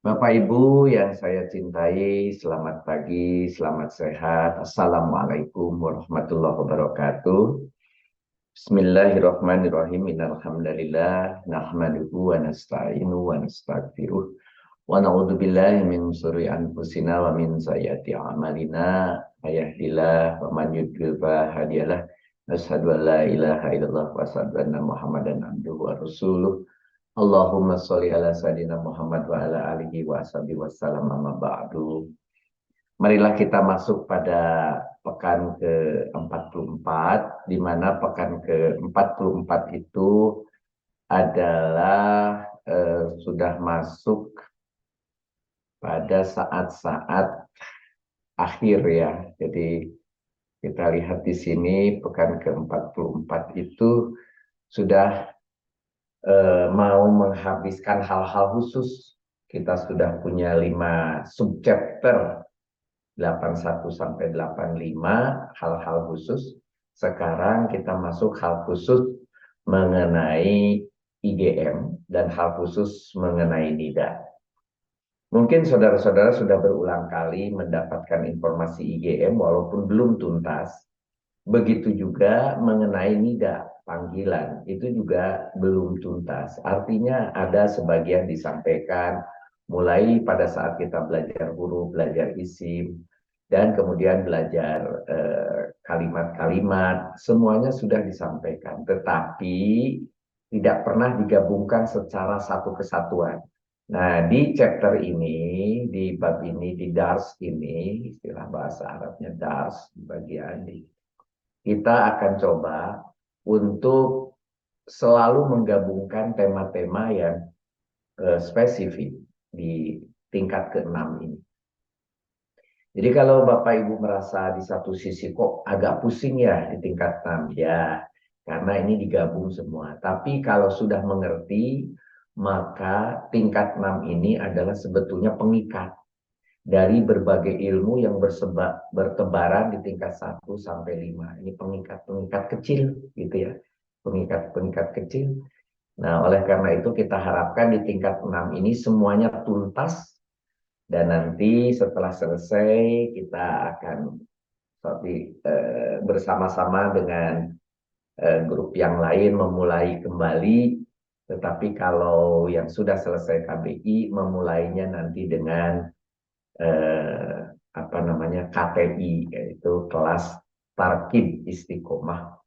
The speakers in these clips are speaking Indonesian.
Bapak Ibu yang saya cintai, selamat pagi, selamat sehat. Assalamualaikum warahmatullahi wabarakatuh. Bismillahirrahmanirrahim. Innalhamdalillah nahmaduhu wa nasta'inu wa nastaghfiruh wa na'udzubillahi min syururi anfusina wa min sayyiati a'malina. May yahdihillahu wa man yudlil fala hadiyalah. Asyhadu an la ilaha illallah wa asyhadu anna Muhammadan abduhu wa rasuluh. Allahumma sholli ala sayyidina Muhammad wa ala alihi wa ashabihi wasallam amma ba'du. Marilah kita masuk pada pekan ke-44, di mana pekan ke-44 itu adalah sudah masuk pada saat-saat akhir ya. Jadi kita lihat di sini pekan ke-44 itu sudah mau menghabiskan hal-hal khusus. Kita sudah punya 5 subchapter 81 sampai 85 hal-hal khusus. Sekarang kita masuk hal khusus mengenai IGM dan hal khusus mengenai NIDA. Mungkin saudara-saudara sudah berulang kali mendapatkan informasi IGM walaupun belum tuntas. Begitu juga mengenai NIDA, panggilan, itu juga belum tuntas. Artinya ada sebagian disampaikan, mulai pada saat kita belajar huruf, belajar isim, dan kemudian belajar kalimat-kalimat, semuanya sudah disampaikan. Tetapi tidak pernah digabungkan secara satu kesatuan. Nah, di chapter ini, di bab ini, di dars ini, istilah bahasa Arabnya dars, bagian di kita akan coba untuk selalu menggabungkan tema-tema yang spesifik di tingkat ke-6 ini. Jadi kalau Bapak Ibu merasa di satu sisi kok agak pusing ya di tingkat 6, ya karena ini digabung semua. Tapi kalau sudah mengerti, maka tingkat 6 ini adalah sebetulnya pengikat dari berbagai ilmu yang bertebaran di tingkat 1 sampai 5. Ini pengikat-pengikat kecil gitu ya. Pengikat-pengikat kecil. Nah, oleh karena itu kita harapkan di tingkat 6 ini semuanya tuntas dan nanti setelah selesai kita akan bersama-sama dengan grup yang lain memulai kembali. Tetapi kalau yang sudah selesai KBI memulainya nanti dengan eh, apa namanya KTI, yaitu kelas Tarkib Istiqomah,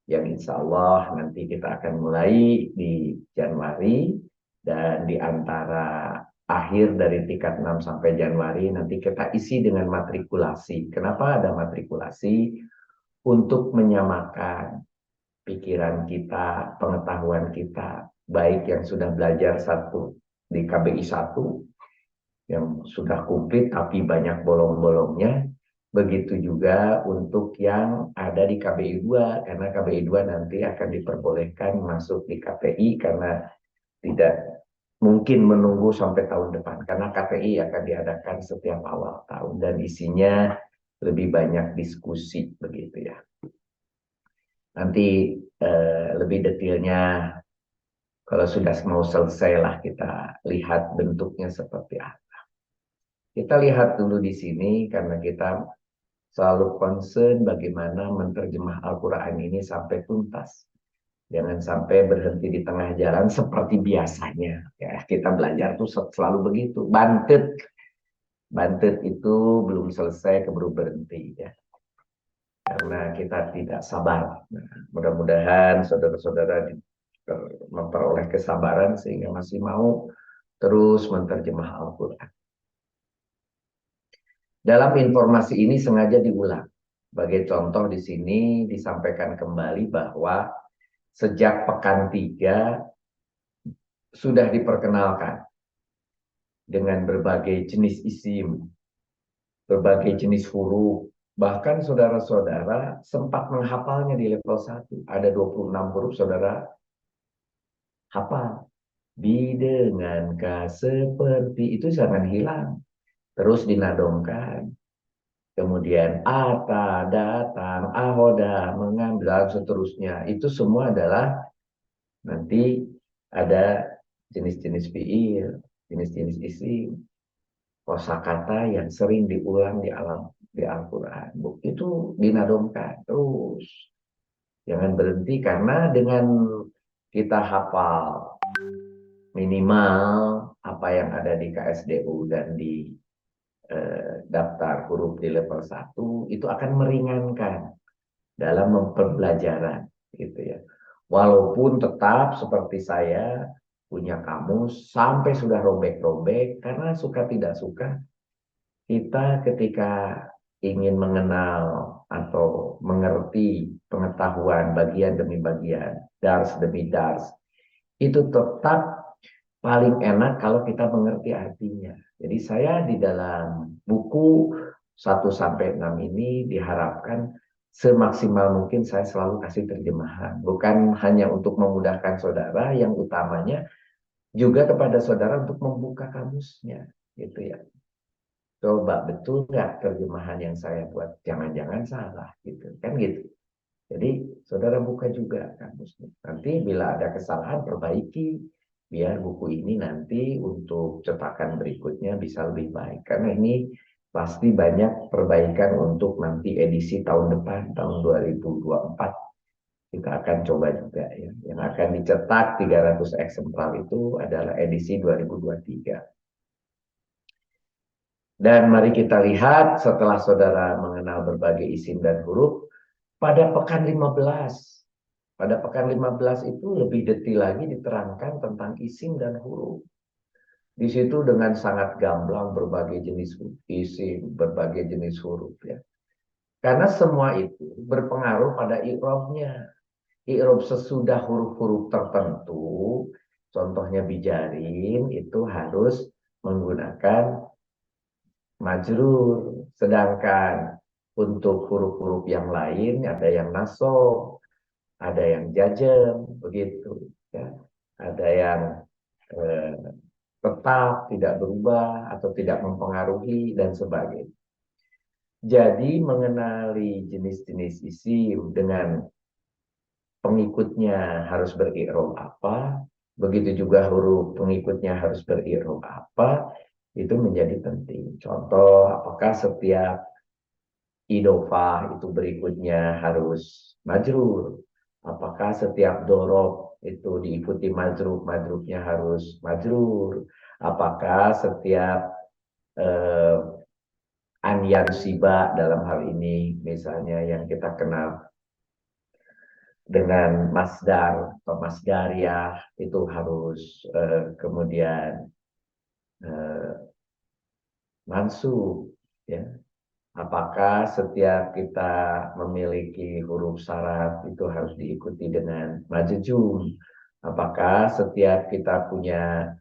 yang insya Allah nanti kita akan mulai di Januari, dan di antara akhir dari tingkat 6 sampai Januari nanti kita isi dengan matrikulasi. Kenapa ada matrikulasi? Untuk menyamakan pikiran kita, pengetahuan kita, baik yang sudah belajar di KBI 1 yang sudah komplit tapi banyak bolong-bolongnya. Begitu juga untuk yang ada di KBI 2, karena KBI 2 nanti akan diperbolehkan masuk di KTI karena tidak mungkin menunggu sampai tahun depan. Karena KTI akan diadakan setiap awal tahun dan isinya lebih banyak diskusi begitu ya. Nanti lebih detailnya kalau sudah mau selesai lah kita lihat bentuknya seperti apa. Kita lihat dulu di sini karena kita selalu concern bagaimana menerjemah Al-Quran ini sampai tuntas. Jangan sampai berhenti di tengah jalan seperti biasanya. Ya, kita belajar tuh selalu begitu. Bantet. Bantet itu belum selesai keburu berhenti ya. Karena kita tidak sabar. Nah, mudah-mudahan saudara-saudara memperoleh kesabaran sehingga masih mau terus menerjemah Al-Quran. Dalam informasi ini sengaja diulang. Sebagai contoh di sini disampaikan kembali bahwa sejak pekan 3 sudah diperkenalkan dengan berbagai jenis isim, berbagai jenis huruf. Bahkan saudara-saudara sempat menghafalnya di level 1. Ada 26 huruf saudara hafal. Bidengankah seperti itu jangan hilang. Terus dinadongkan. Kemudian ata, datang, ahoda, mengambil, dan seterusnya. Itu semua adalah nanti ada jenis-jenis fiil. jenis-jenis isim, kosakata yang sering diulang di Al-Quran. Itu dinadomkan terus. Jangan berhenti karena dengan kita hafal minimal apa yang ada di KSDU dan di daftar huruf di level 1 itu akan meringankan dalam mempembelajaran gitu ya. Walaupun tetap seperti saya punya kamus sampai sudah robek-robek karena suka tidak suka kita ketika ingin mengenal atau mengerti pengetahuan bagian demi bagian, dars demi dars, itu tetap paling enak kalau kita mengerti artinya. Jadi saya di dalam buku 1 sampai 6 ini diharapkan semaksimal mungkin saya selalu kasih terjemahan. Bukan hanya untuk memudahkan saudara, yang utamanya juga kepada saudara untuk membuka kamusnya. Gitu ya. Coba betul nggak terjemahan yang saya buat? Jangan-jangan salah gitu. Kan gitu. Jadi saudara buka juga kamusnya. Nanti bila ada kesalahan perbaiki biar buku ini nanti untuk cetakan berikutnya bisa lebih baik. Karena ini pasti banyak perbaikan untuk nanti edisi tahun depan, tahun 2024. Kita akan coba juga ya. Yang akan dicetak 300 eksemplar itu adalah edisi 2023. Dan mari kita lihat setelah saudara mengenal berbagai isim dan huruf, pada pekan 15. Pada pekan 15 itu lebih detail lagi diterangkan tentang isim dan huruf. Di situ dengan sangat gamblang berbagai jenis isim, berbagai jenis huruf ya. Karena semua itu berpengaruh pada i'rabnya. I'rab sesudah huruf-huruf tertentu, contohnya bijarin itu harus menggunakan majrur. Sedangkan untuk huruf-huruf yang lain ada yang nasab, ada yang jajem, begitu ya. Ada yang eh, tetap tidak berubah atau tidak mempengaruhi dan sebagainya. Jadi mengenali jenis-jenis isim dengan pengikutnya harus beri'rab apa, begitu juga huruf pengikutnya harus beri'rab apa, itu menjadi penting. Contoh, apakah setiap idofah itu berikutnya harus majrur? Apakah setiap dorob itu diikuti majrur, majrurnya harus majrur? Apakah setiap eh, anyan siba dalam hal ini misalnya yang kita kenal dengan masdar atau masdariah itu harus kemudian eh, mansub ya. Apakah setiap kita memiliki huruf syarat itu harus diikuti dengan majjum? Apakah setiap kita punya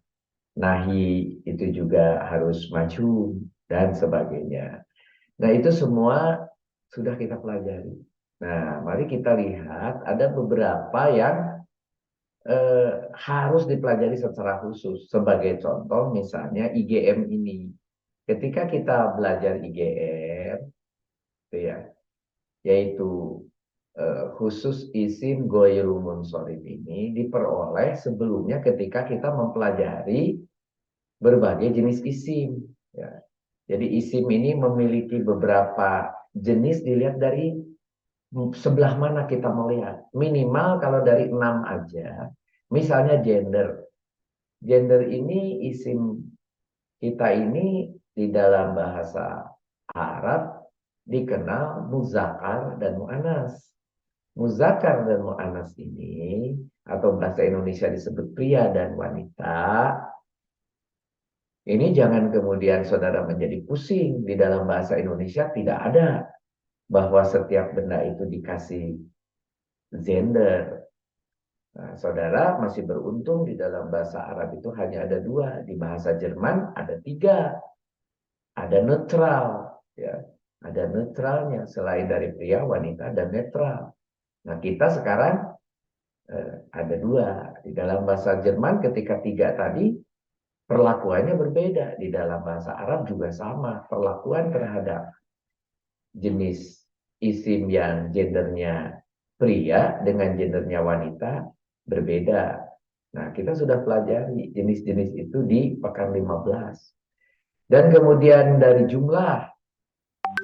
nahi itu juga harus majhum dan sebagainya. Nah, itu semua sudah kita pelajari. Nah, mari kita lihat ada beberapa yang harus dipelajari secara khusus. Sebagai contoh misalnya IGM ini. Ketika kita belajar IGM, itu ya, yaitu khusus isim goiru munsorif ini diperoleh sebelumnya ketika kita mempelajari berbagai jenis isim. Ya. Jadi isim ini memiliki beberapa jenis dilihat dari sebelah mana kita melihat. Minimal kalau dari 6 aja, misalnya gender. Gender ini isim kita ini di dalam bahasa Arab dikenal muzakkar dan mu'annas. Muzakkar dan mu'annas ini atau bahasa Indonesia disebut pria dan wanita. Ini jangan kemudian saudara menjadi pusing. Di dalam bahasa Indonesia tidak ada bahwa setiap benda itu dikasih gender. Nah, saudara masih beruntung di dalam bahasa Arab itu hanya ada 2. Di bahasa Jerman ada 3. Ada netral. Ya. Ada netralnya. Selain dari pria, wanita, dan netral. Nah, kita sekarang ada 2. Di dalam bahasa Jerman ketika 3 tadi, perlakuannya berbeda. Di dalam bahasa Arab juga sama. Perlakuan terhadap jenis isim yang gendernya pria dengan gendernya wanita berbeda. Nah, kita sudah pelajari jenis-jenis itu di pekan 15. Dan kemudian dari jumlah,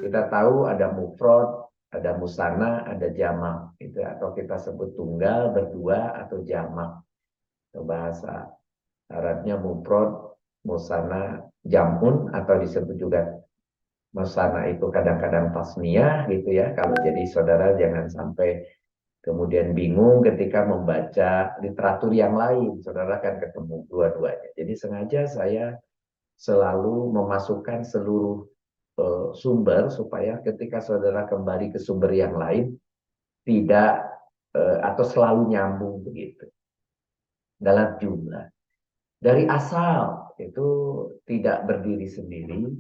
kita tahu ada mufrad, ada musanna, ada jamak. Itu atau kita sebut tunggal, berdua, atau jamak. Itu bahasa Arabnya mufrad, musanna, jamun, atau disebut juga musanna itu kadang-kadang tasniyah gitu ya. Kalau jadi saudara jangan sampai kemudian bingung ketika membaca literatur yang lain. Saudara kan ketemu dua-duanya. Jadi sengaja saya selalu memasukkan seluruh sumber supaya ketika saudara kembali ke sumber yang lain tidak atau selalu nyambung begitu dalam jumlah. Dari asal itu tidak berdiri sendiri,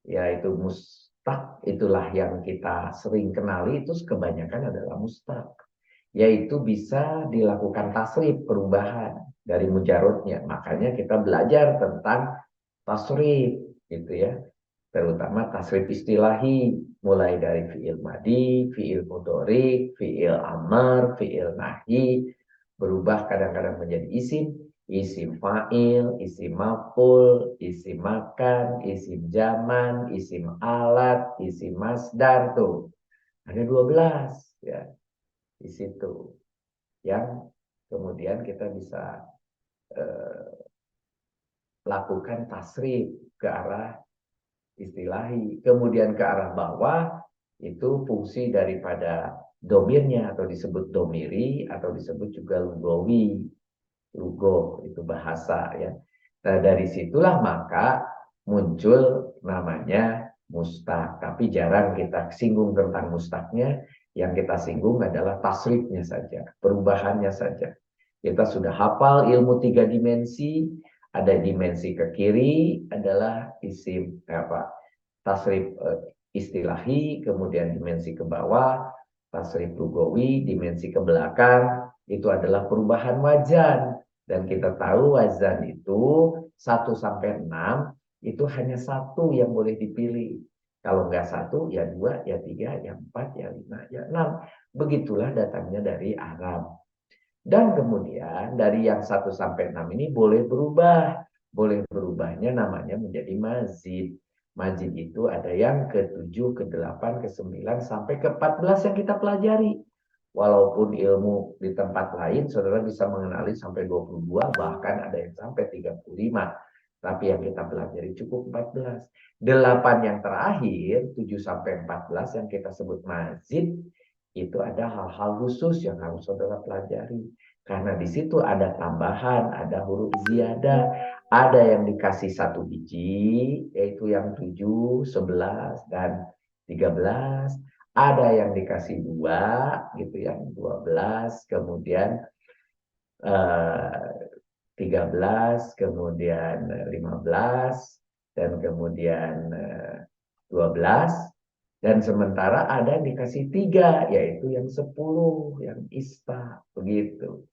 yaitu mustaq, itulah yang kita sering kenali, itu kebanyakan adalah mustaq, yaitu bisa dilakukan tasrif, perubahan dari mujarotnya. Makanya kita belajar tentang tasrif gitu ya, terutama tasrif istilahi, mulai dari fiil madi, fiil mudhari, fiil amar, fiil nahi, berubah kadang-kadang menjadi isim, isim fa'il, isim maf'ul, isim makan, isim zaman, isim alat, isim masdar tuh. Ada 12 ya di situ yang kemudian kita bisa eh, lakukan tasrif ke arah istilahi. Kemudian ke arah bawah itu fungsi daripada domirnya atau disebut domiri atau disebut juga lugawi. Lugo itu bahasa ya. Nah, dari situlah maka muncul namanya mustaq. Tapi jarang kita singgung tentang mustaqnya. Yang kita singgung adalah tasrifnya saja, perubahannya saja. Kita sudah hafal ilmu 3 dimensi. Ada dimensi ke kiri adalah isim apa? Tasrif istilahi, kemudian dimensi ke bawah tasrif lugawi, dimensi ke belakang itu adalah perubahan wajan. Dan kita tahu wazan itu 1 sampai 6 itu hanya satu yang boleh dipilih. Kalau nggak satu, ya dua, ya tiga, ya empat, ya lima, ya enam. Begitulah datangnya dari Arab. Dan kemudian dari yang 1 sampai 6 ini boleh berubah. Boleh berubahnya namanya menjadi mazid. Mazid itu ada yang ke-7, ke-8, ke-9, sampai ke-14 yang kita pelajari. Walaupun ilmu di tempat lain, saudara bisa mengenali sampai 22, bahkan ada yang sampai 35. Tapi yang kita pelajari cukup 14. 8 yang terakhir, 7 sampai 14 yang kita sebut mazid, itu ada hal-hal khusus yang harus saudara pelajari. Karena di situ ada tambahan, ada huruf ziyadah, ada yang dikasih 1 biji, yaitu yang 7, 11, dan 13. Ada yang dikasih 2, gitu ya, 12, kemudian 13, kemudian 15, dan kemudian 12. Dan sementara ada yang dikasih 3, yaitu yang 10, yang ista, begitu.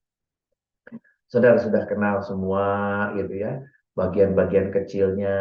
Saudara sudah kenal semua gitu ya, bagian-bagian kecilnya,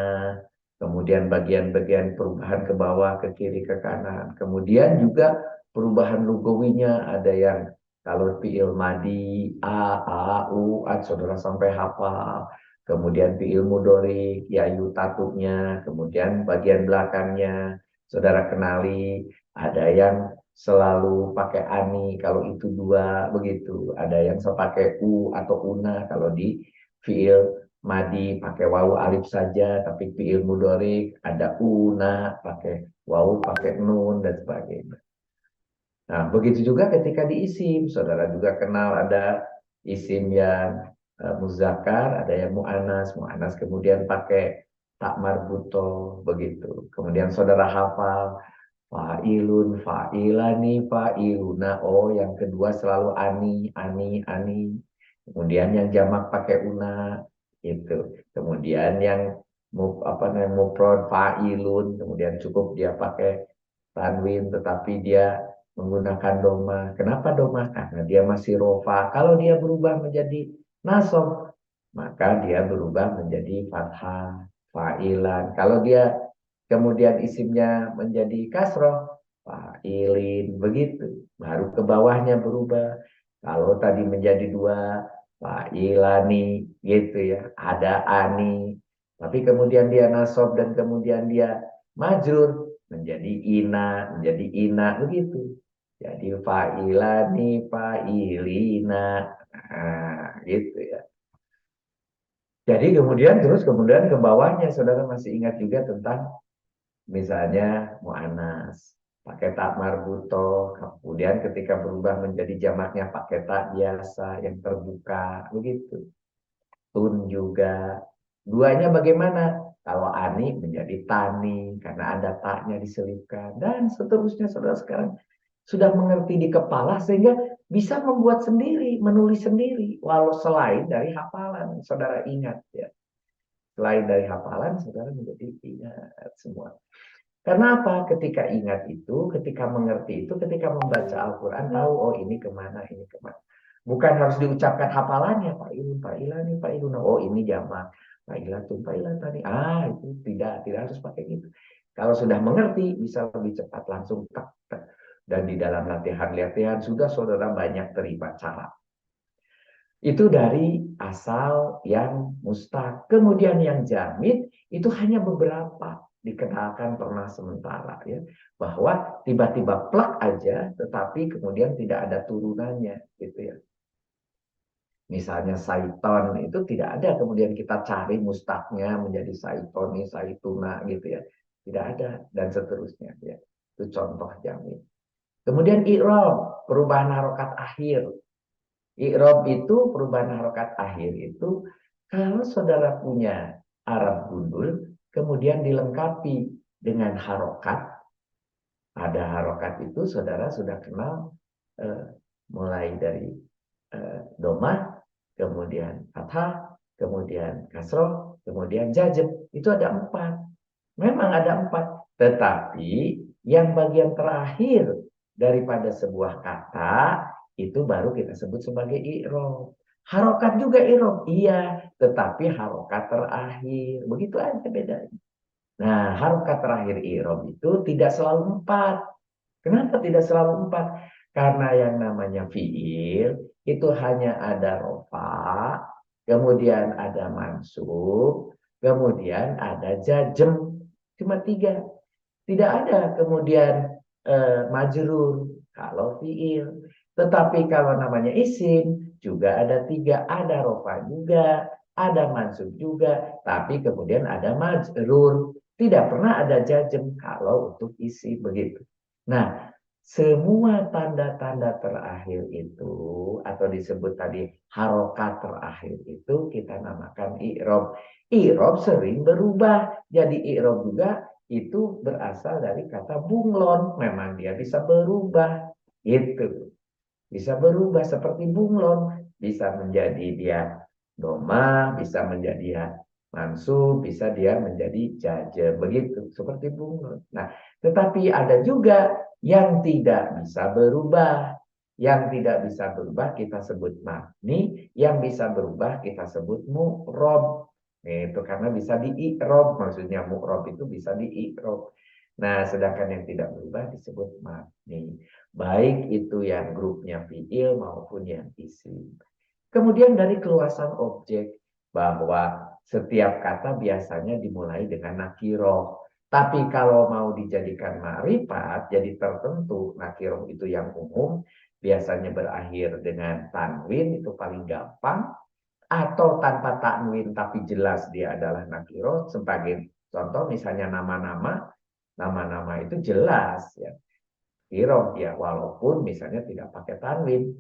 kemudian bagian-bagian perubahan ke bawah, ke kiri, ke kanan. Kemudian juga perubahan lugawinya, ada yang kalau fiil madi a, u, a, saudara sampai hafal. Kemudian fiil mudhari, ya, yu, tatunya, kemudian bagian belakangnya saudara kenali, ada yang selalu pakai ani kalau itu 2 begitu. Ada yang sepakai u atau una kalau di fiil madi pakai wawu alif saja, tapi fiil mudhari ada una pakai wawu pakai nun dan sebagainya. Nah, begitu juga ketika di isim, saudara juga kenal ada isim yang muzakkar, ada yang mu'anas, mu'anas kemudian pakai tak marbuto begitu. Kemudian saudara hafal fa'ilun, fa'ilani, fa'iluna. Oh, yang kedua selalu ani, ani, ani. Kemudian yang jamak pakai una, itu. Kemudian yang apa namanya mufrad fa'ilun, kemudian cukup dia pakai tanwin, tetapi dia menggunakan doma. Kenapa doma? Karena dia masih rofa. Kalau dia berubah menjadi nasob, maka dia berubah menjadi fathah, fa'ilan. Kalau dia kemudian isimnya menjadi kasroh, fa'ilin, begitu. Baru ke bawahnya berubah. Kalau tadi menjadi 2, fa'ilani gitu ya, ada ani, tapi kemudian dia nasab dan kemudian dia majrur menjadi menjadi ina begitu. Jadi fa'ilani, fa'ilina, nah, gitu ya. Jadi kemudian ke bawahnya saudara masih ingat juga tentang misalnya mu'anas pakai tak marbuto, kemudian ketika berubah menjadi jamaknya pakai tak biasa yang terbuka begitu. Tun juga. Duanya bagaimana? Kalau ani menjadi tani karena ada taknya diselipkan dan seterusnya. Saudara sekarang sudah mengerti di kepala sehingga bisa membuat sendiri, menulis sendiri walau selain dari hafalan. Saudara ingat ya. Selain dari hafalan, saudara menjadi ingat semua. Karena apa? Ketika ingat itu, ketika mengerti itu, ketika membaca Al-Quran, tahu, oh ini kemana, ini kemana. Bukan harus diucapkan hafalannya, Pak Ilun, Pak Ilani, Pak Ilun. Oh ini jamak, Pak Ilatun, Pak Ilatani. Ah itu tidak harus pakai gitu. Kalau sudah mengerti, bisa lebih cepat langsung tak, tak. Dan di dalam latihan-latihan sudah saudara banyak terima cara. Itu dari asal yang mustaq. Kemudian yang jamid itu hanya beberapa dikenalkan pernah sementara ya, bahwa tiba-tiba plak aja tetapi kemudian tidak ada turunannya gitu ya. Misalnya saiton itu tidak ada kemudian kita cari mustaqnya menjadi saitoni, saituna gitu ya. Tidak ada dan seterusnya ya. Itu contoh jamid. Kemudian i'rab, perubahan harokat akhir. I'rab itu perubahan harokat akhir itu kalau saudara punya Arab gundul kemudian dilengkapi dengan harokat. Ada harokat itu saudara sudah kenal mulai dari domah, kemudian fathah, kemudian kasroh, kemudian jazm. Itu ada 4. Memang ada 4. Tetapi yang bagian terakhir daripada sebuah kata itu baru kita sebut sebagai i'rab. Harokat juga i'rab, iya, tetapi harokat terakhir. Begitu aja bedanya. Nah, harokat terakhir i'rab itu tidak selalu 4. Kenapa tidak selalu 4? Karena yang namanya fi'il itu hanya ada rofa, kemudian ada mansub, kemudian ada jazm. Cuma 3. Tidak ada kemudian majrur kalau fiil. Tetapi kalau namanya isim juga ada 3, ada rofa juga, ada mansub juga, tapi kemudian ada majrur. Tidak pernah ada jazm kalau untuk isim begitu. Nah, semua tanda-tanda terakhir itu atau disebut tadi harokat terakhir itu kita namakan i'rab. I'rab sering berubah. Jadi i'rab juga itu berasal dari kata bunglon. Memang dia bisa berubah. Itu. Bisa berubah seperti bunglon. Bisa menjadi dia doma, bisa menjadi dia mansub, bisa dia menjadi jaje. Begitu. Seperti bunglon. Nah, tetapi ada juga yang tidak bisa berubah. Yang tidak bisa berubah kita sebut mabni. Yang bisa berubah kita sebut mu'rob. Itu karena bisa di-i'rob, maksudnya mu'rob itu bisa di-i'rob. Nah, sedangkan yang tidak berubah disebut mabni. Baik itu yang grupnya fi'il maupun yang isim. Kemudian dari keluasan objek, bahwa setiap kata biasanya dimulai dengan nakiroh. Tapi kalau mau dijadikan ma'rifat, jadi tertentu, nakiroh itu yang umum, biasanya berakhir dengan tanwin, itu paling gampang. Atau tanpa tanwin tapi jelas dia adalah nakiro. Sebagai contoh misalnya nama-nama itu jelas ya nakiro ya, walaupun misalnya tidak pakai tanwin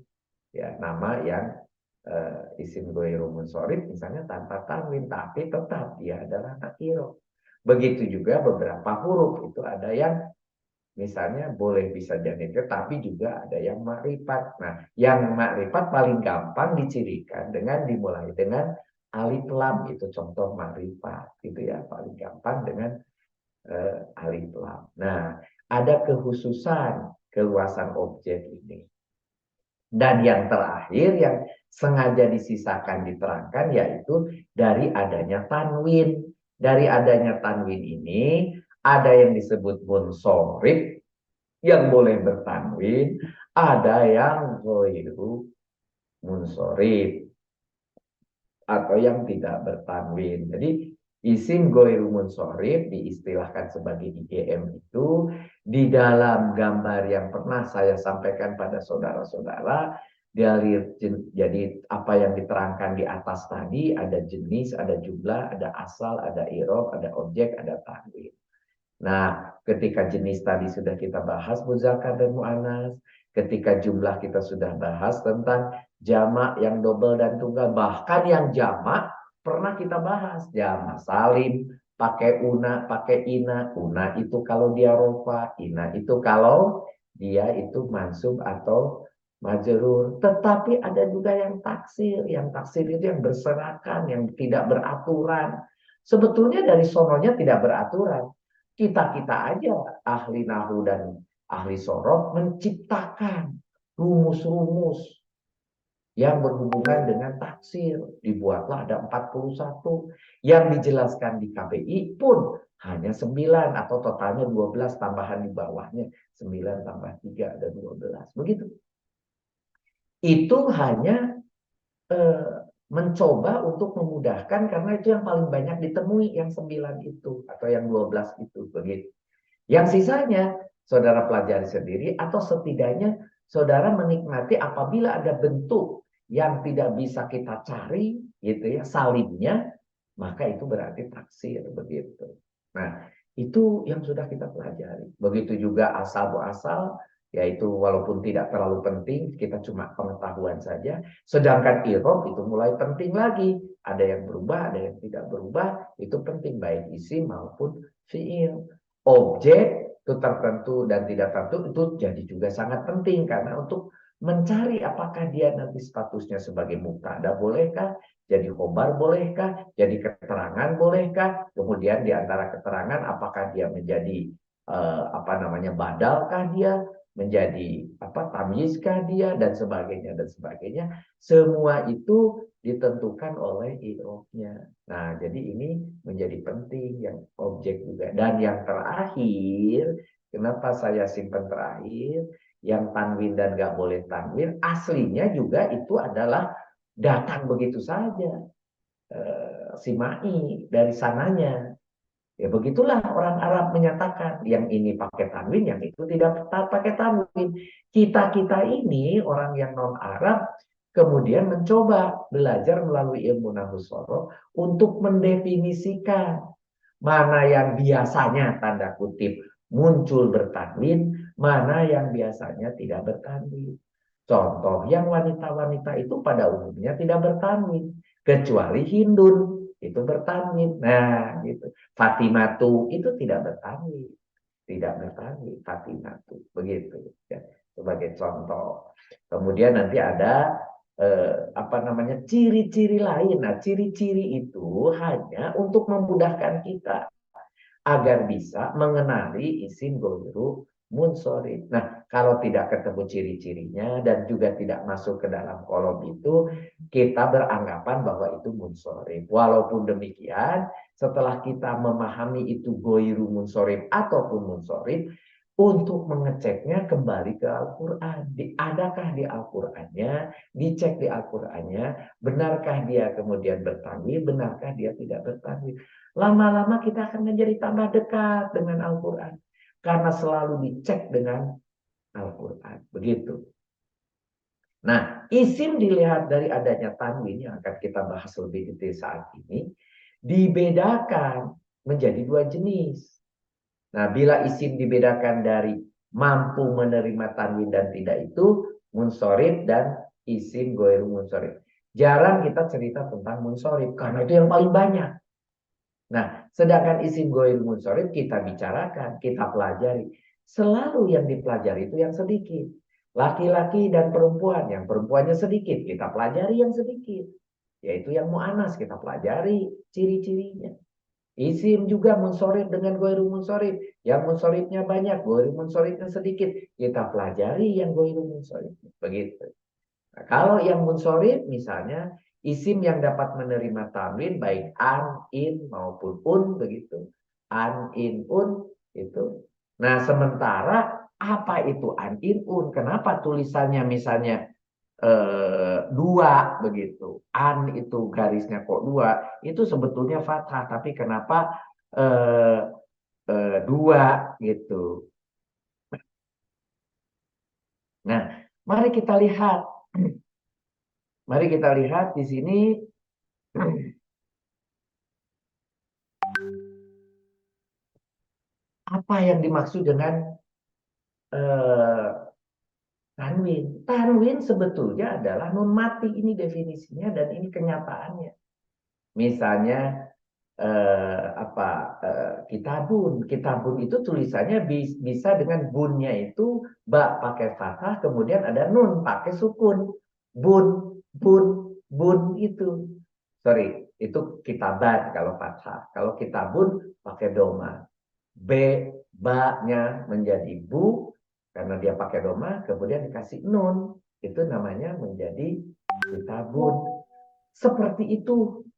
ya, nama yang isim ghairu munsharif misalnya tanpa tanwin tapi tetap dia adalah nakiro. Begitu juga beberapa huruf itu ada yang misalnya boleh bisa jadi tapi juga ada yang makrifat. Nah, yang makrifat paling gampang dicirikan dengan dimulai dengan alif lam, itu contoh makrifat gitu ya, paling gampang dengan alif lam. Nah, ada kekhususan keluasan objek ini. Dan yang terakhir yang sengaja disisakan diterangkan yaitu dari adanya tanwin. Dari adanya tanwin ini ada yang disebut munsorib yang boleh bertanwin, ada yang ghairu munsorib. atau yang tidak bertanwin. Jadi isim ghairu munsharif diistilahkan sebagai IGM itu di dalam gambar yang pernah saya sampaikan pada saudara-saudara dari jadi apa yang diterangkan di atas tadi ada jenis, ada jumlah, ada asal, ada i'rab, ada objek, ada tanwin. Nah, ketika jenis tadi sudah kita bahas muzakkar dan muannas, ketika jumlah kita sudah bahas tentang jamak yang double dan tunggal, bahkan yang jamak pernah kita bahas jamak salim, pakai una, pakai ina. Una itu kalau dia rofa, ina itu kalau dia itu mansub atau majrur. Tetapi ada juga yang taksir. Yang taksir itu yang berserakan, yang tidak beraturan. Sebetulnya dari sononya tidak beraturan. Kita-kita aja ahli nahu dan ahli sorof menciptakan rumus-rumus yang berhubungan dengan taksir. Dibuatlah ada 41. Yang dijelaskan di KBI pun hanya 9 atau totalnya 12 tambahan di bawahnya. 9 tambah 3 ada 12. Begitu. Itu hanya mencoba untuk memudahkan karena itu yang paling banyak ditemui yang 9 itu atau yang 12 itu begitu. Yang sisanya saudara pelajari sendiri atau setidaknya saudara menikmati apabila ada bentuk yang tidak bisa kita cari gitu ya salimnya maka itu berarti taksir begitu. Nah, itu yang sudah kita pelajari. Begitu juga asal muasal yaitu walaupun tidak terlalu penting, kita cuma pengetahuan saja. Sedangkan i'rab itu mulai penting lagi. Ada yang berubah, ada yang tidak berubah. Itu penting baik isim maupun fiil. Objek itu tertentu dan tidak tertentu itu jadi juga sangat penting karena untuk mencari apakah dia nanti statusnya sebagai mubtada bolehkah, jadi khobar bolehkah, jadi keterangan bolehkah, kemudian di antara keterangan apakah dia menjadi apa namanya badalkah dia, menjadi apa tamyizkah dia dan sebagainya dan sebagainya. Semua itu ditentukan oleh i'rabnya. Nah, jadi ini menjadi penting yang objek juga. Dan yang terakhir, kenapa saya simpan terakhir, yang tanwin dan gak boleh tanwin, aslinya juga itu adalah datang begitu saja. Simai dari sananya. Ya begitulah orang Arab menyatakan yang ini pakai tanwin, yang itu tidak pakai tanwin. Kita-kita ini orang yang non Arab kemudian mencoba belajar melalui ilmu nahwu sorof untuk mendefinisikan mana yang biasanya tanda kutip muncul bertanwin, mana yang biasanya tidak bertanwin. Contoh, yang wanita-wanita itu pada umumnya tidak bertanwin, kecuali Hindun itu bertanwin. Nah, gitu. Fatimatu itu tidak bertanwin, tidak bertanwin Fatimatu, begitu. Ya, sebagai contoh. Kemudian nanti ada apa namanya ciri-ciri lain. Nah, ciri-ciri itu hanya untuk memudahkan kita agar bisa mengenali isim ghairu munsharif. Nah, kalau tidak ketemu ciri-cirinya dan juga tidak masuk ke dalam kolom itu, kita beranggapan bahwa itu munsharif. Walaupun demikian, setelah kita memahami itu ghairu munsharif ataupun munsharif, untuk mengeceknya kembali ke Al-Quran. Adakah di Al-Qurannya, dicek di Al-Qurannya, benarkah dia kemudian bertanwin, benarkah dia tidak bertanwin. Lama-lama kita akan menjadi tambah dekat dengan Al-Quran. Karena selalu dicek dengan Al-Quran. Begitu. Nah, isim dilihat dari adanya tanwin yang akan kita bahas lebih detail saat ini. Dibedakan menjadi dua jenis. Nah, bila isim dibedakan dari mampu menerima tanwin dan tidak itu, munsharif dan isim ghairu munsharif. Jarang kita cerita tentang munsharif karena itu yang paling banyak. Nah, sedangkan isim ghairu munsharif kita bicarakan, kita pelajari. Selalu yang dipelajari itu yang sedikit. Laki-laki dan perempuan, yang perempuannya sedikit, kita pelajari yang sedikit. Yaitu yang mu'anas, kita pelajari ciri-cirinya. Isim juga munsharif dengan ghairu munsharif. Yang munsharifnya banyak, ghairu munsharifnya sedikit. Kita pelajari yang ghairu munsharif. Begitu. Nah, kalau yang munsharif misalnya isim yang dapat menerima tanwin baik an, in maupun un begitu. An, in, un itu. Nah, sementara apa itu an, in, un? Kenapa tulisannya misalnya dua begitu. An itu garisnya kok dua, itu sebetulnya fathah, tapi kenapa eh, dua gitu. Nah, mari kita lihat. Mari kita lihat di sini apa yang dimaksud dengan eh, tanwin. Tanwin sebetulnya adalah nun mati, ini definisinya dan ini kenyataannya. Misalnya kitabun. Kitabun itu tulisannya bisa dengan bunnya itu ba pakai fathah, kemudian ada nun pakai sukun. Bun, bun, bun itu. Sorry, itu kitaban kalau fathah. Kalau kitabun pakai doma. B, ba-nya menjadi bu karena dia pakai doma, kemudian dikasih nun. Itu namanya menjadi kitabun. Seperti itu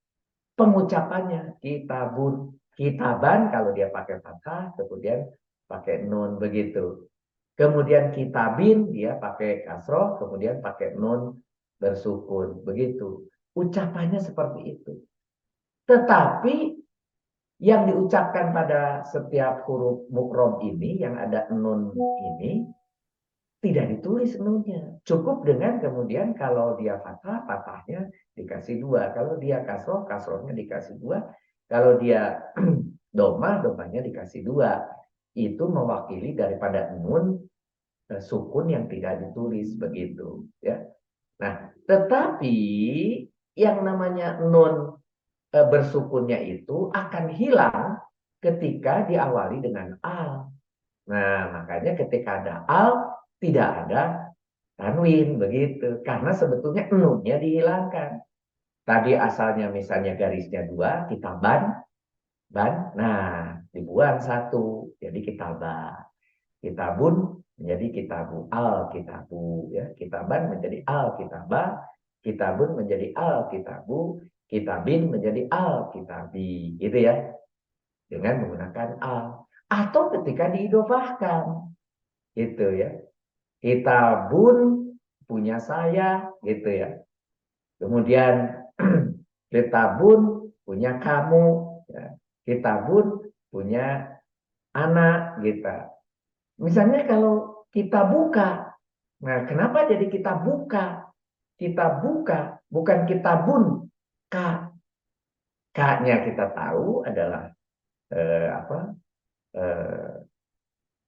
pengucapannya, kitabun, kitaban kalau dia pakai fathah, kemudian pakai nun begitu. Kemudian kitabin dia pakai kasroh, kemudian pakai nun bersukun begitu. Ucapannya seperti itu. Tetapi yang diucapkan pada setiap huruf mukrom ini yang ada nun ini tidak ditulis nunnya. Cukup dengan kemudian kalau dia fathah, fathahnya dikasih dua. Kalau dia kasroh, kasrohnya dikasih dua. Kalau dia doma, domanya dikasih dua. Itu mewakili daripada nun sukun yang tidak ditulis begitu. Ya. Nah, tetapi yang namanya nun bersukunnya itu akan hilang ketika diawali dengan al. Nah, makanya ketika ada al, tidak ada tanwin begitu. Karena sebetulnya nunnya dihilangkan. Tadi asalnya misalnya garisnya dua, kita ban. Nah, dibuang satu, jadi kita ba. Kitabun menjadi kitabu, al kitabu. Ya, kitaban menjadi al kitaba, kitabun menjadi al kitabu, kitabin menjadi al kitabi. Gitu ya, dengan menggunakan al. Atau ketika diidofahkan, gitu ya. Kitabun punya saya, gitu ya. Kemudian kitabun punya kamu, ya. Kitabun punya anak, gitu. Misalnya kalau kita buka, nah kenapa jadi kita buka? Kita buka, bukan kita bun. K, K-nya kita tahu adalah apa? Eh,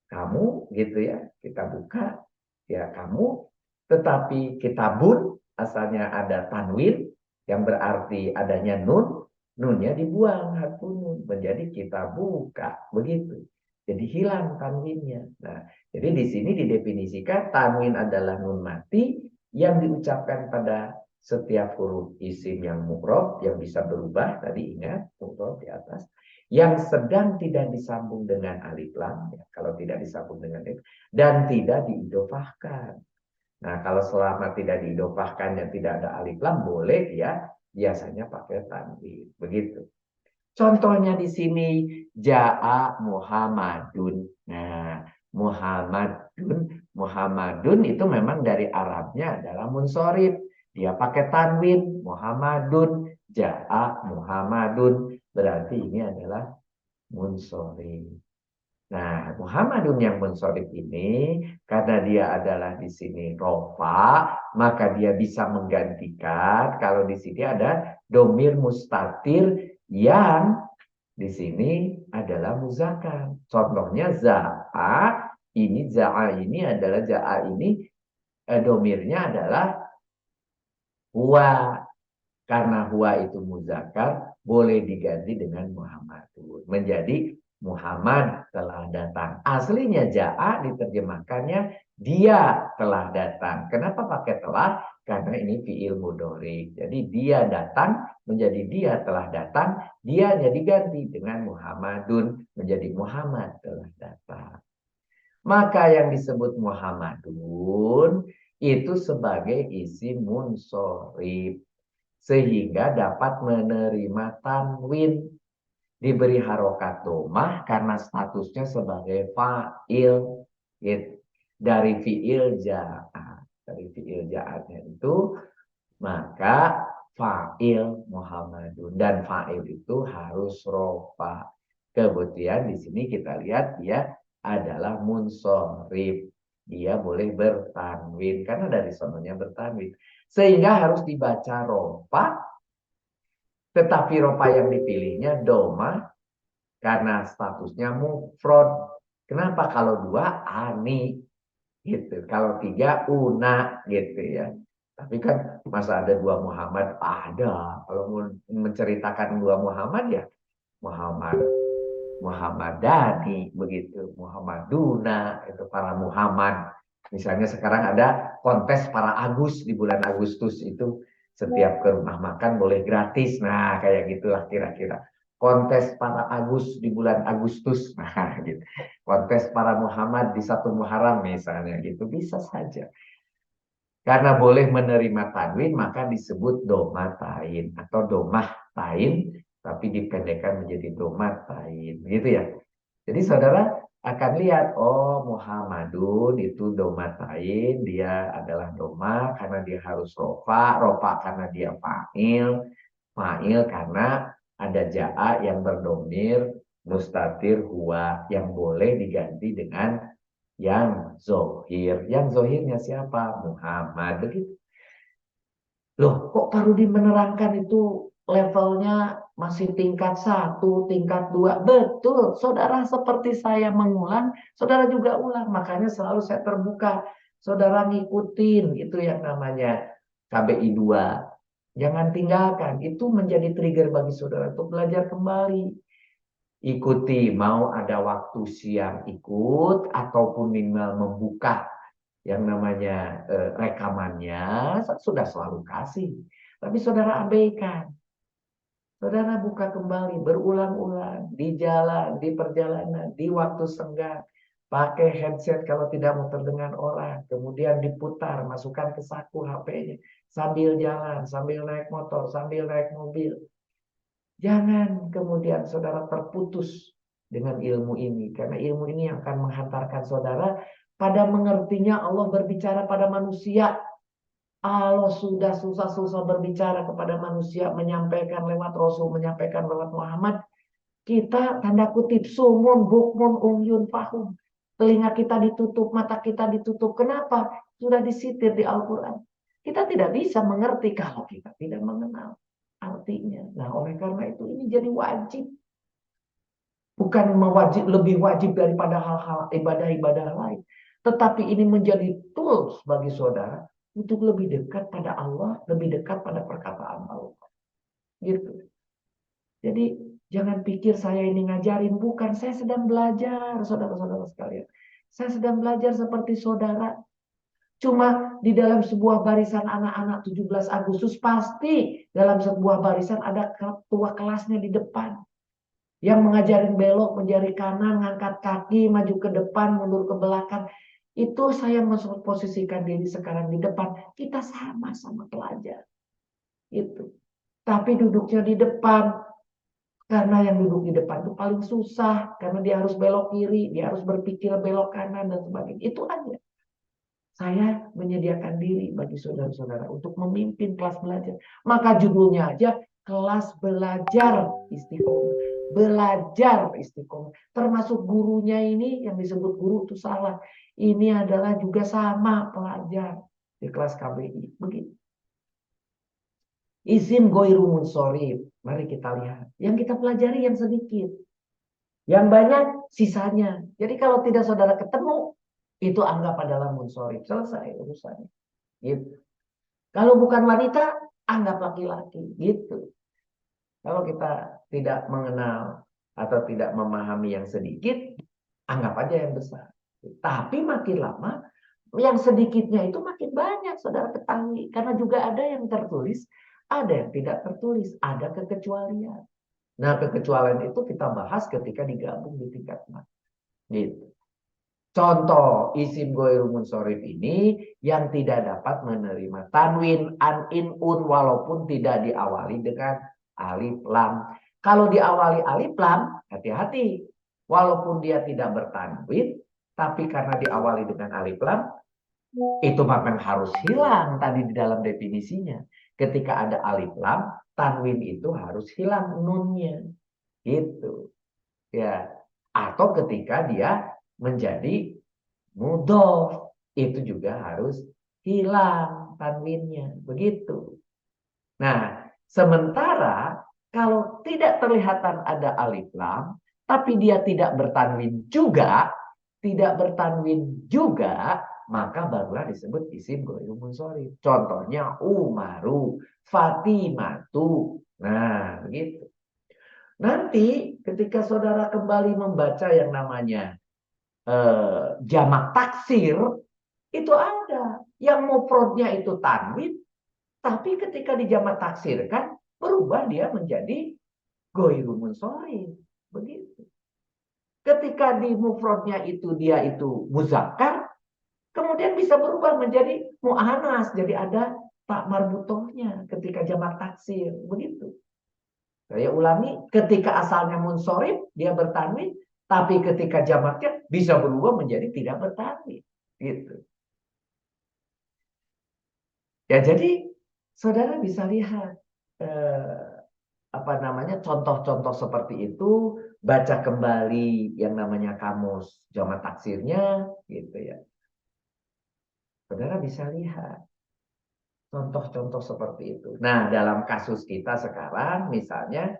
kamu, gitu ya. Kita buka, ya kamu. Tetapi kita bun, asalnya ada tanwin, yang berarti adanya nun, nunnya dibuang, harfu nun, menjadi kita buka, begitu. Jadi hilang tanwinnya. Nah, jadi di sini didefinisikan tanwin adalah nun mati yang diucapkan pada setiap huruf isim yang mukrob yang bisa berubah. Tadi ingat mukrob di atas yang sedang tidak disambung dengan alif lam, ya, kalau tidak disambung dengan alif dan tidak diidofahkan. Nah, kalau selama tidak diidofahkannya tidak ada alif lam boleh ya biasanya pakai tanwin. Begitu. Contohnya di sini jaa Muhammadun. Nah, Muhammadun itu memang dari Arabnya adalah munsorif. Dia pakai tanwin Muhammadun, jaa Muhammadun. Berarti ini adalah munsorif. Nah, Muhammadun yang munsorif ini karena dia adalah di sini rofa, maka dia bisa menggantikan kalau di sini ada domir mustatir yang di sini adalah muzakkar. Contohnya za'a ini adalah za'a ini domirnya adalah huwa. Karena huwa itu muzakkar, boleh diganti dengan Muhammadun. Menjadi Muhammad telah datang. Aslinya ja'a diterjemahkannya dia telah datang. Kenapa pakai telah? Karena ini fi'il mudhari. Jadi dia datang menjadi dia telah datang. Dia jadi ganti dengan Muhammadun menjadi Muhammad telah datang. Maka yang disebut Muhammadun itu sebagai isi munsorib sehingga dapat menerima tanwin diberi harokat domah karena statusnya sebagai fa'il gitu. Dari fi'il ja'a, dari fi'il ja'atnya itu maka fa'il Muhammadun, dan fa'il itu harus rofa. Kemudian di sini kita lihat dia adalah munsorif, dia boleh bertanwin karena dari sononya bertanwin, sehingga harus dibaca rofa. Tetapi rofa yang dipilihnya doma karena statusnya mufrad. Kenapa? Kalau dua ani gitu, kalau tiga una gitu ya. Tapi kan masa ada dua Muhammad? Ada. Kalau mau menceritakan dua Muhammad ya Muhammad Muhammadani begitu, Muhammaduna itu para Muhammad. Misalnya sekarang ada kontes para Agus di bulan Agustus itu, setiap ke rumah makan boleh gratis. Nah, kayak gitulah kira-kira. Kontes para Agus di bulan Agustus. Nah, gitu. Kontes para Muhammad di satu Muharram misalnya gitu, bisa saja. Karena boleh menerima tanwin maka disebut domatain atau domah tain, tapi dipendekkan menjadi domatain, gitu ya. Jadi saudara akan lihat, oh Muhammadun itu domatain, dia adalah doma karena dia harus rofa, rofa karena dia fa'il, fa'il karena ada ja'a yang berdomir mustatir huwa yang boleh diganti dengan yang zohir. Yang zohirnya siapa? Muhammad. Begitu. Loh, kok Parudi menerangkan itu levelnya masih tingkat 1, tingkat 2? Betul, saudara seperti saya mengulang, saudara juga ulang. Makanya selalu saya terbuka. Saudara ngikutin, itu yang namanya KBI 2. Jangan tinggalkan, itu menjadi trigger bagi saudara untuk belajar kembali. Ikuti, mau ada waktu siang ikut, ataupun minimal membuka yang namanya rekamannya, sudah selalu kasih. Tapi saudara abaikan. Saudara buka kembali, berulang-ulang, di jalan, di perjalanan, di waktu senggang. Pakai headset kalau tidak mau terdengar orang. Kemudian diputar, masukkan ke saku HP-nya. Sambil jalan, sambil naik motor, sambil naik mobil. Jangan kemudian saudara terputus dengan ilmu ini. Karena ilmu ini yang akan menghantarkan saudara pada mengertinya Allah berbicara pada manusia. Allah sudah susah-susah berbicara kepada manusia, menyampaikan lewat Rasul, menyampaikan lewat Muhammad. Kita tanda kutip sumun, bukmun, umyun, fahum. Telinga kita ditutup, mata kita ditutup. Kenapa? Sudah disitir di Al-Quran. Kita tidak bisa mengerti kalau kita tidak mengenal artinya. Nah, oleh karena itu ini jadi wajib. Bukan lebih wajib daripada hal-hal ibadah-ibadah lain. Tetapi ini menjadi tools bagi saudara untuk lebih dekat pada Allah, lebih dekat pada perkataan Allah. Gitu. Jadi jangan pikir saya ini ngajarin. Bukan, saya sedang belajar, saudara-saudara sekalian. Saya sedang belajar seperti saudara. Cuma di dalam sebuah barisan anak-anak 17 Agustus, pasti dalam sebuah barisan ada ketua kelasnya di depan. Yang mengajarin belok, menjari kanan, ngangkat kaki, maju ke depan, mundur ke belakang. Itu saya memposisikan diri sekarang di depan. Kita sama-sama pelajar. Itu. Tapi duduknya di depan. Karena yang duduk di depan itu paling susah. Karena dia harus belok kiri, dia harus berpikir belok kanan, dan sebagainya. Itu aja. Saya menyediakan diri bagi saudara-saudara untuk memimpin kelas belajar. Maka judulnya aja kelas belajar istiqomah. Belajar istiqomah. Termasuk gurunya ini yang disebut guru itu salah. Ini adalah juga sama pelajar di kelas KBI. Begitu. Isim goiru munsorif. Mari kita lihat. Yang kita pelajari yang sedikit. Yang banyak sisanya. Jadi kalau tidak saudara ketemu, itu anggap adalah munsorif. Selesai urusannya. Gitu. Kalau bukan wanita, anggap laki-laki. Gitu. Kalau kita tidak mengenal atau tidak memahami yang sedikit, anggap aja yang besar. Tapi makin lama, yang sedikitnya itu makin banyak, saudara ketahui. Karena juga ada yang tertulis, ada yang tidak tertulis. Ada kekecualian. Nah, kekecualian itu kita bahas ketika digabung di tingkat mat. Gitu. Contoh isim goiru munsorif ini yang tidak dapat menerima tanwin, an, in, un, walaupun tidak diawali dengan alif lam. Kalau diawali alif lam, hati-hati. Walaupun dia tidak bertanwin, tapi karena diawali dengan alif lam, Itu memang harus hilang tadi di dalam definisinya. Ketika ada alif lam, tanwin itu harus hilang nunnya. Gitu. Ya. Atau ketika dia menjadi mudhof, itu juga harus hilang tanwinnya. Begitu. Nah, sementara kalau tidak terlihatan ada alif lam, tapi dia tidak bertanwin juga, maka barulah disebut isim ghairul munsharif. Contohnya Umaru, Fatimatu. Nah, begitu. Nanti ketika saudara kembali membaca yang namanya jamak taksir, itu ada yang mufradnya itu tanwin, tapi ketika dijamak taksirkan berubah dia menjadi ghairul munsharif. Begitu. Ketika di mufradnya itu dia itu muzakkar, kemudian bisa berubah menjadi mu'anas, jadi ada tak marbutohnya ketika jamak taksir. Begitu. Saya ulangi, ketika asalnya munsharif dia bertanwin, tapi ketika jamaknya bisa berubah menjadi tidak bertanwin. Gitu. Ya jadi saudara bisa lihat apa namanya contoh-contoh seperti itu, baca kembali yang namanya kamus jamak taksirnya, gitu ya. Saudara bisa lihat contoh-contoh seperti itu. Nah, dalam kasus kita sekarang, misalnya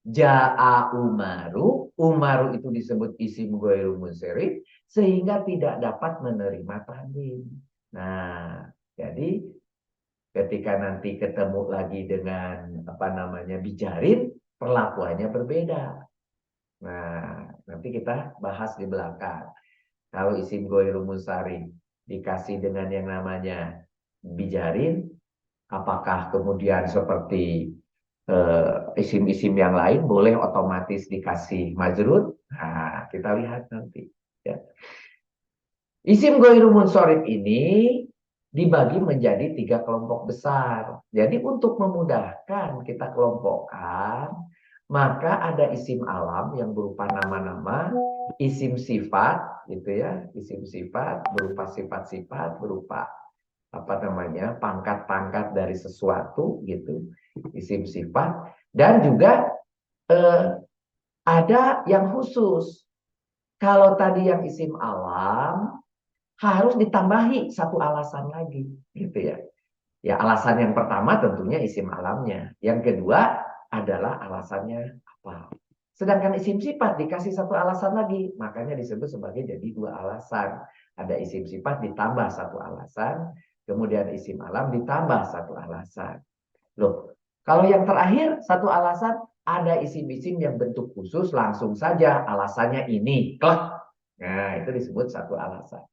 Ja'a Umaru, Umaru itu disebut isim ghairul munsharif sehingga tidak dapat menerima tanwin. Nah, jadi ketika nanti ketemu lagi dengan apa namanya bijarin, perlakuannya berbeda. Nah, nanti kita bahas di belakang. Kalau isim ghairul munsharif dikasih dengan yang namanya bijarin, apakah kemudian seperti isim-isim yang lain boleh otomatis dikasih majrur? Nah, kita lihat nanti. Ya. Isim ghairul munsharif ini dibagi menjadi 3 kelompok besar. Jadi untuk memudahkan kita kelompokkan, maka ada isim alam yang berupa nama-nama, isim sifat, gitu ya, isim sifat berupa sifat-sifat, berupa apa namanya pangkat-pangkat dari sesuatu, gitu, isim sifat, dan juga eh, ada yang khusus. Kalau tadi yang isim alam harus ditambahi satu alasan lagi, gitu ya. Ya, alasan yang pertama tentunya isim alamnya. Yang kedua adalah alasannya apa. Sedangkan isim sifat dikasih satu alasan lagi, makanya disebut sebagai jadi 2 alasan. Ada isim sifat ditambah satu alasan, kemudian isim alam ditambah satu alasan. Loh, kalau yang terakhir satu alasan, ada isim-isim yang bentuk khusus langsung saja alasannya ini, klek. Nah, itu disebut satu alasan.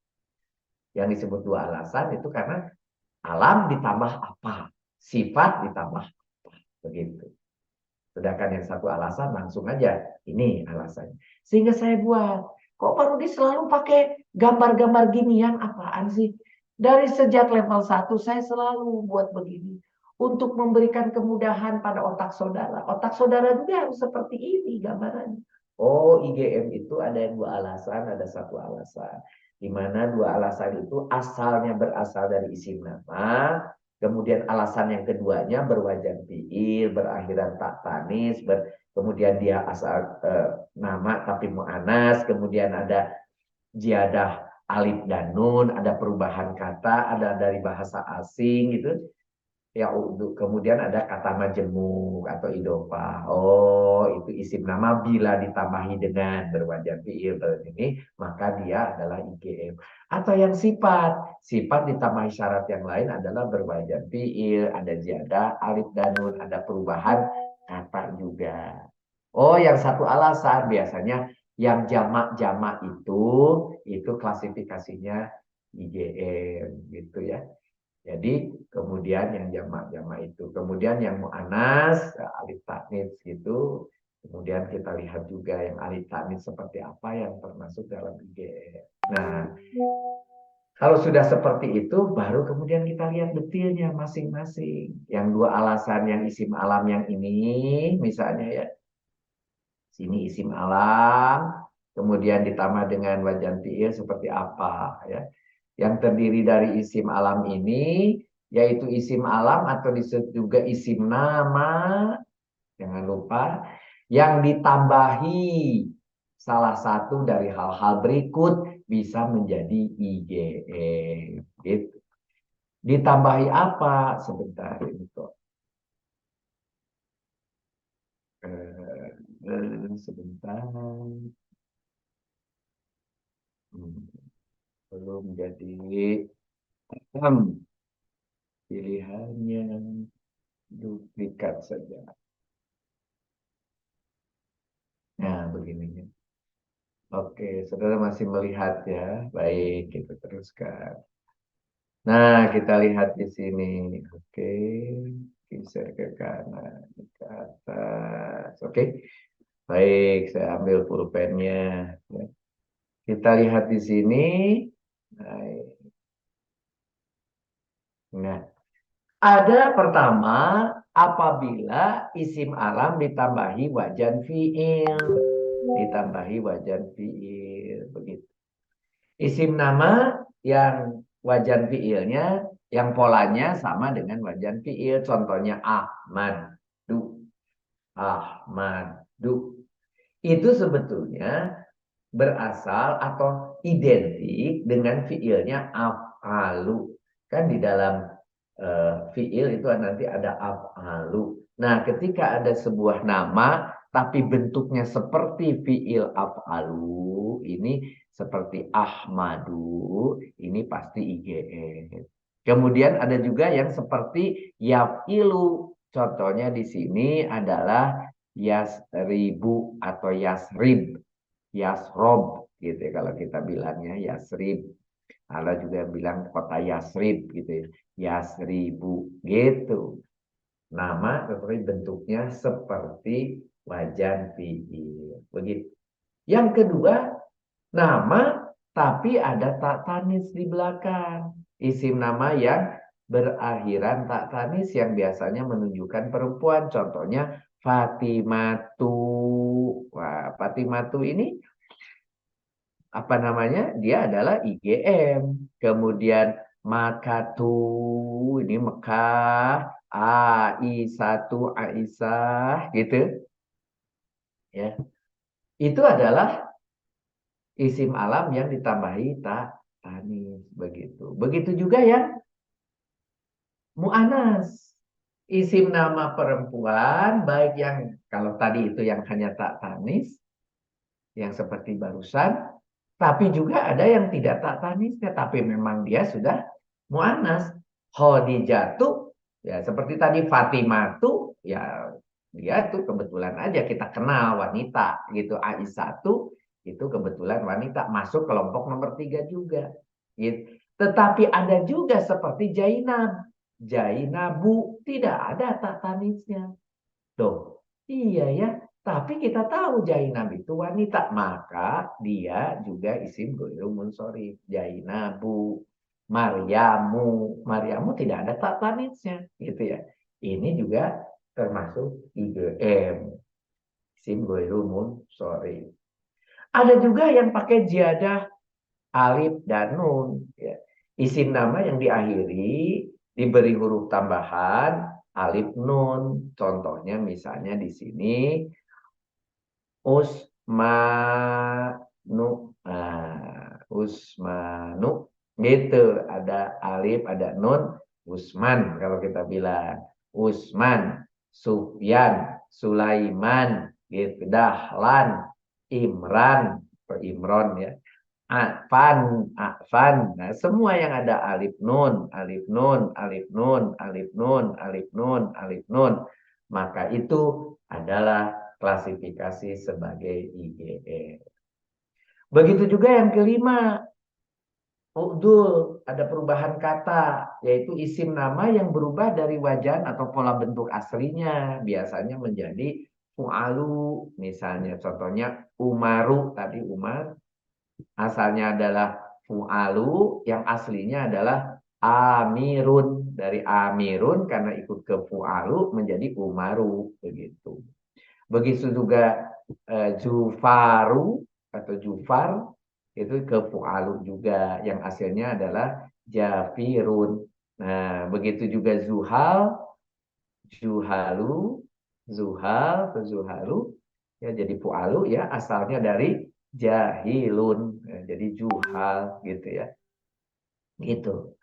Yang disebut 2 alasan itu karena alam ditambah apa, sifat ditambah apa, begitu. Sedangkan yang satu alasan langsung aja, ini alasannya. Sehingga saya buat, kok Pak Rudi selalu pakai gambar-gambar ginian, apaan sih? Dari sejak level 1 saya selalu buat begini. Untuk memberikan kemudahan pada otak saudara. Otak saudara juga harus seperti ini gambarannya. Oh, IGM itu ada yang 2 alasan, ada satu alasan. Di mana 2 alasan itu asalnya berasal dari isim nama, kemudian alasan yang keduanya berwajan fiil, berakhiran tak tanis, kemudian dia asal nama tapi mu'anas, kemudian ada jiadah alif dan nun, ada perubahan kata, ada dari bahasa asing gitu. Ya, kemudian ada kata majemuk atau idofa. Oh, itu isim nama bila ditambahi dengan berwajan fiil ini, maka dia adalah IGM. Atau yang sifat, sifat ditambahi syarat yang lain adalah berwajan fiil, ada ziyadah, alif dan nun, ada perubahan kata juga. Oh, yang satu alasan biasanya yang jamak-jamak itu klasifikasinya IGM gitu ya. Jadi kemudian yang jamak-jamak itu, kemudian yang mu'anas, alif taknis gitu. Kemudian kita lihat juga yang alif taknis seperti apa yang termasuk dalam IGM. Nah, kalau sudah seperti itu, baru kemudian kita lihat detailnya masing-masing. Yang 2 alasan yang isim alam yang ini, misalnya ya, sini isim alam, kemudian ditambah dengan wajan fiil seperti apa ya. yang terdiri dari isim alam ini, yaitu isim alam atau disebut juga isim nama, jangan lupa, yang ditambahi salah satu dari hal-hal berikut bisa menjadi IGM. Gitu. Ditambahi apa? Sebentar ini kok. Sebentar. Belum jadi pilihannya duplikat saja. Nah, begini. Oke, saudara masih melihat ya. Baik, kita teruskan. Nah, kita lihat di sini. Oke, geser ke kanan, ke atas. Oke, baik, saya ambil pulpennya. Ya. Kita lihat di sini. Baik. Nah, ada pertama apabila isim alam ditambahi wajan fiil, ditambahi wajan fiil, begitu. Isim nama yang wajan fiilnya, yang polanya sama dengan wajan fiil. Contohnya Ahmadu, Ahmadu. Itu sebetulnya berasal atau identik dengan fiilnya af'alu. Kan di dalam fiil itu nanti ada af'alu. Nah, ketika ada sebuah nama tapi bentuknya seperti fiil af'alu, ini seperti Ahmadu, ini pasti IGN. Kemudian ada juga yang seperti yafilu. Contohnya di sini adalah yasribu atau yasrib, yasrob gitu ya, kalau kita bilangnya yasrib. Ada juga yang bilang kota Yasrib gitu ya. Yasribu gitu. Nama tetapi bentuknya seperti wajan fiil. Begitu. Yang kedua, nama tapi ada tak tanis di belakang. Isim nama yang berakhiran tak tanis yang biasanya menunjukkan perempuan. Contohnya Fatimatu. Wah, Fatimatu ini apa namanya? Dia adalah IGM. Kemudian Makatu ini Mekah, AI1 Aisyah gitu ya. Itu adalah isim alam yang ditambahi tak tanis begitu. Begitu juga yang mu'anas. Isim nama perempuan baik yang kalau tadi itu yang hanya tak tanis yang seperti barusan. Tapi juga ada yang tidak tak tanisnya, tapi memang dia sudah mu'anas. Khadijatu, ya seperti tadi Fatimatu, ya dia tuh kebetulan aja kita kenal wanita gitu. Aisyatu itu kebetulan wanita masuk kelompok nomor 3 juga. Gitu. Tetapi ada juga seperti Jainab. Jainabu tidak ada tak tanisnya. Tuh, iya ya. Tapi kita tahu Jainab itu wanita, maka dia juga isim ghairu munsharif. Jainabu, Maryamu, Maryamu tidak ada tak tanisnya, gitu ya. Ini juga termasuk IGM, isim ghairu munsharif. Ada juga yang pakai ziyadah alif dan nun, ya. Isim nama yang diakhiri diberi huruf tambahan alif nun. Contohnya misalnya di sini Usmanu. Usmanu gitu, ada alif, ada nun, Usman kalau kita bilang. Usman, Sufyan, Sulaiman, gitu. Dahlan, Imran, atau Imron ya. Afan, Afan. Nah, semua yang ada alif nun, alif nun, alif nun, alif nun, alif nun, alif nun, maka itu adalah klasifikasi sebagai IGE. Begitu juga yang kelima, udul, ada perubahan kata, yaitu isim nama yang berubah dari wajan atau pola bentuk aslinya, biasanya menjadi fu'alu, misalnya contohnya Umaru, tadi Umar, asalnya adalah fu'alu, yang aslinya adalah amirun, dari amirun karena ikut ke fu'alu menjadi umaru, begitu. Begitu juga Jufaru atau Jufar itu ke fu'alu juga yang hasilnya adalah jafirun. Nah, begitu juga zuhal, zuhalu, zuhal, zuhalu, ya jadi fu'alu ya asalnya dari jahilun, ya, jadi juhal gitu ya. Gitu.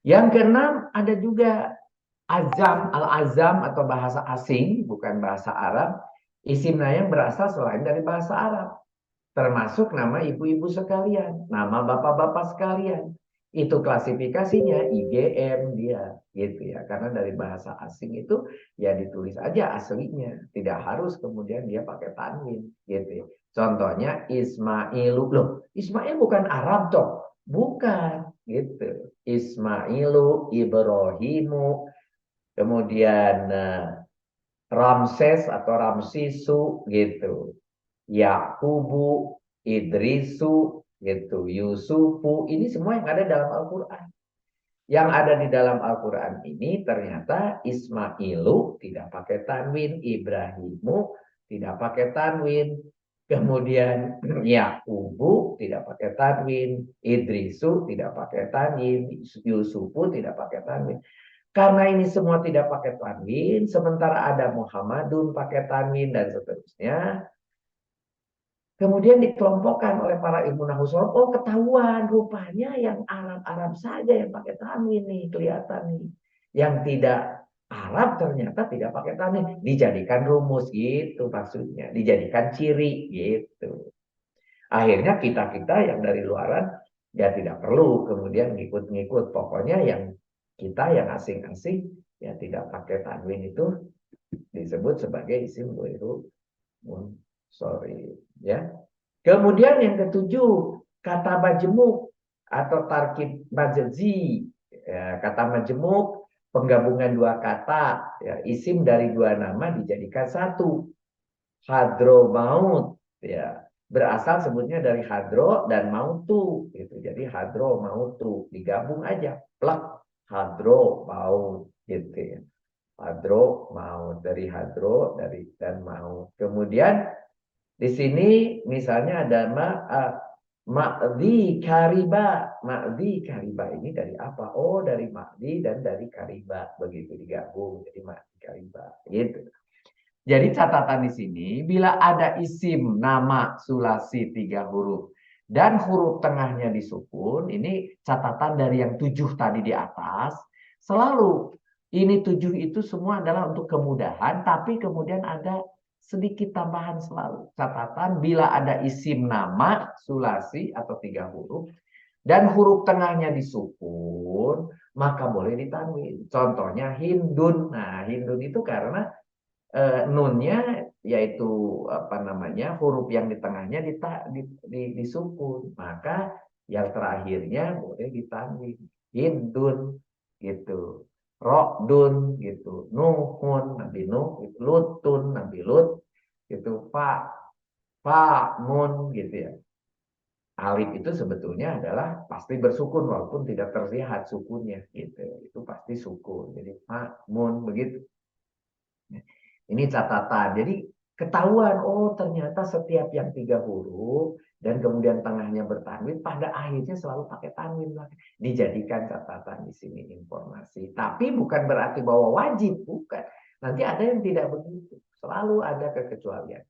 Yang keenam ada juga azam, al-azam atau bahasa asing, bukan bahasa Arab. Isimnya yang berasal selain dari bahasa Arab. Termasuk nama ibu-ibu sekalian, nama bapak-bapak sekalian. Itu klasifikasinya IGM dia, gitu ya. Karena dari bahasa asing itu ya ditulis aja aslinya, tidak harus kemudian dia pakai tanwin, gitu ya. Contohnya Ismailu, loh, Ismail bukan Arab toh, bukan, gitu. Ismailu, Ibrahimu, kemudian Ramses atau Ramsisu, gitu. Yakubu, Idrisu, gitu, Yusufu, ini semua yang ada dalam Al-Quran. Yang ada di dalam Al-Quran ini ternyata Ismailu tidak pakai tanwin, Ibrahimu tidak pakai tanwin, kemudian Yakubu tidak pakai tanwin, Idrisu tidak pakai tanwin, Yusufu tidak pakai tanwin. Karena ini semua tidak pakai tanwin, sementara ada Muhammadun pakai tanwin dan seterusnya. Kemudian dikelompokkan oleh para ilmu nahwu. Oh, ketahuan rupanya yang Arab-Arab saja yang pakai tanwin nih, kelihatan nih. Yang tidak Arab ternyata tidak pakai tanwin, dijadikan rumus gitu maksudnya, dijadikan ciri gitu. Akhirnya kita-kita yang dari luaran ya tidak perlu kemudian ngikut-ngikut. Pokoknya yang kita yang asing-asing ya tidak pakai tanwin itu disebut sebagai isim ghairu sorry ya. Kemudian yang ketujuh, kata majemuk atau tarkib majzi. Ya, kata majemuk penggabungan dua kata, ya, isim dari dua nama dijadikan satu. Hadro maut, ya, berasal sebutnya dari hadro dan mautu, gitu. Jadi hadro mautu digabung aja, plak hadro maut, gitu ya. Hadro maut, dari hadro dari dan maut. Kemudian di sini misalnya ada ma'di kariba. Ma'di kariba ini dari apa? Oh, dari ma'di dan dari kariba. Begitu digabung jadi ma'di kariba. Gitu. Jadi catatan di sini, bila ada isim nama sulasi 3 huruf dan huruf tengahnya disukun, ini catatan dari yang 7 tadi di atas, selalu ini 7 itu semua adalah untuk kemudahan, tapi kemudian ada sedikit tambahan selalu. Catatan bila ada isim nama sulasi atau 3 huruf dan huruf tengahnya disukun, maka boleh ditanwin. Contohnya Hindun. Nah, Hindun itu karena nunnya yaitu apa namanya huruf yang di tengahnya disukun, maka yang terakhirnya boleh ditanwin. Hindun gitu, Rokdun gitu, Nuhun nabi Nuh gitu, Lutun nabi Lut gitu, Pak Mun gitu ya. Alif itu sebetulnya adalah pasti bersukun walaupun tidak terlihat sukunnya gitu, itu pasti sukun, jadi Pak Mun begitu. Ini catatan. Jadi ketahuan, oh ternyata setiap yang 3 huruf dan kemudian tengahnya bertanwin, pada akhirnya selalu pakai tanwin. Dijadikan catatan di sini informasi. Tapi bukan berarti bahwa wajib, bukan. Nanti ada yang tidak begitu. Selalu ada kekecualian.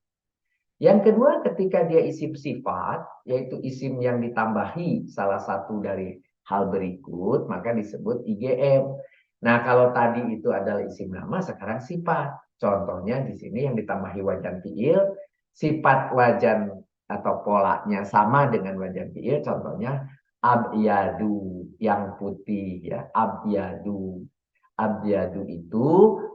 Yang kedua, ketika dia isim sifat, yaitu isim yang ditambahi salah satu dari hal berikut, maka disebut IGM. Nah, kalau tadi itu adalah isim nama, sekarang sifat. Contohnya di sini yang ditambahi wajan fiil, sifat wajan atau polanya sama dengan wajan fiil, contohnya abyadu, yang putih ya, abyadu. Abyadu itu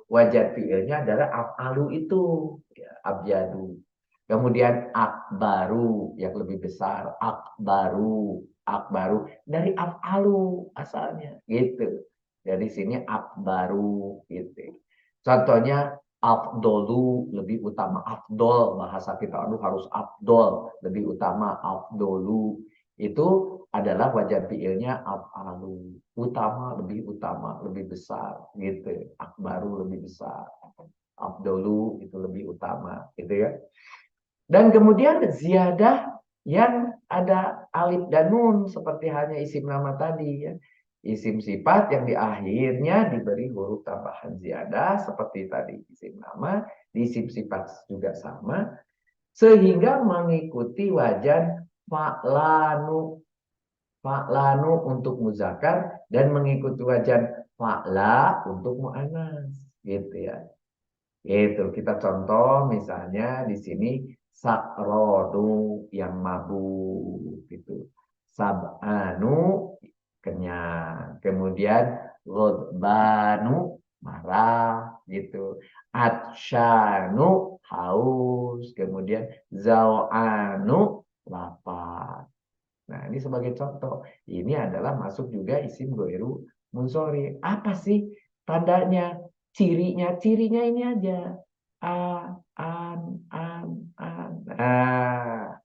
wajan fiilnya adalah af'alu itu, ya, abyadu. Kemudian akbaru yang lebih besar, akbaru, akbaru dari af'alu asalnya gitu. Dari sini akbaru gitu. Contohnya afdolu lebih utama afdol, bahasa kita harus afdol, lebih utama afdolu. Itu adalah wajan fiilnya af'alu, utama, lebih besar gitu. Akbaru lebih besar. Afdolu itu lebih utama gitu ya. Dan kemudian ziyadah yang ada alif dan nun seperti halnya isim nama tadi ya. Isim sifat yang di akhirnya diberi huruf tambahan ziyadah seperti tadi isim nama, di isim sifat juga sama sehingga mengikuti wajan fa'lanu. Fa'lanu untuk muzakkar dan mengikuti wajan fa'la untuk mu'annas gitu ya. Itu kita contoh misalnya di sini sakrodu yang mabuk gitu. Sab'anu kenyang. Kemudian rodbanu marah gitu. Atsyanu haus. Kemudian zaw'anu lapar. Nah, ini sebagai contoh. Ini adalah masuk juga isim goiru munsori. Apa sih tandanya? Cirinya? Cirinya ini aja. A, an. Nah,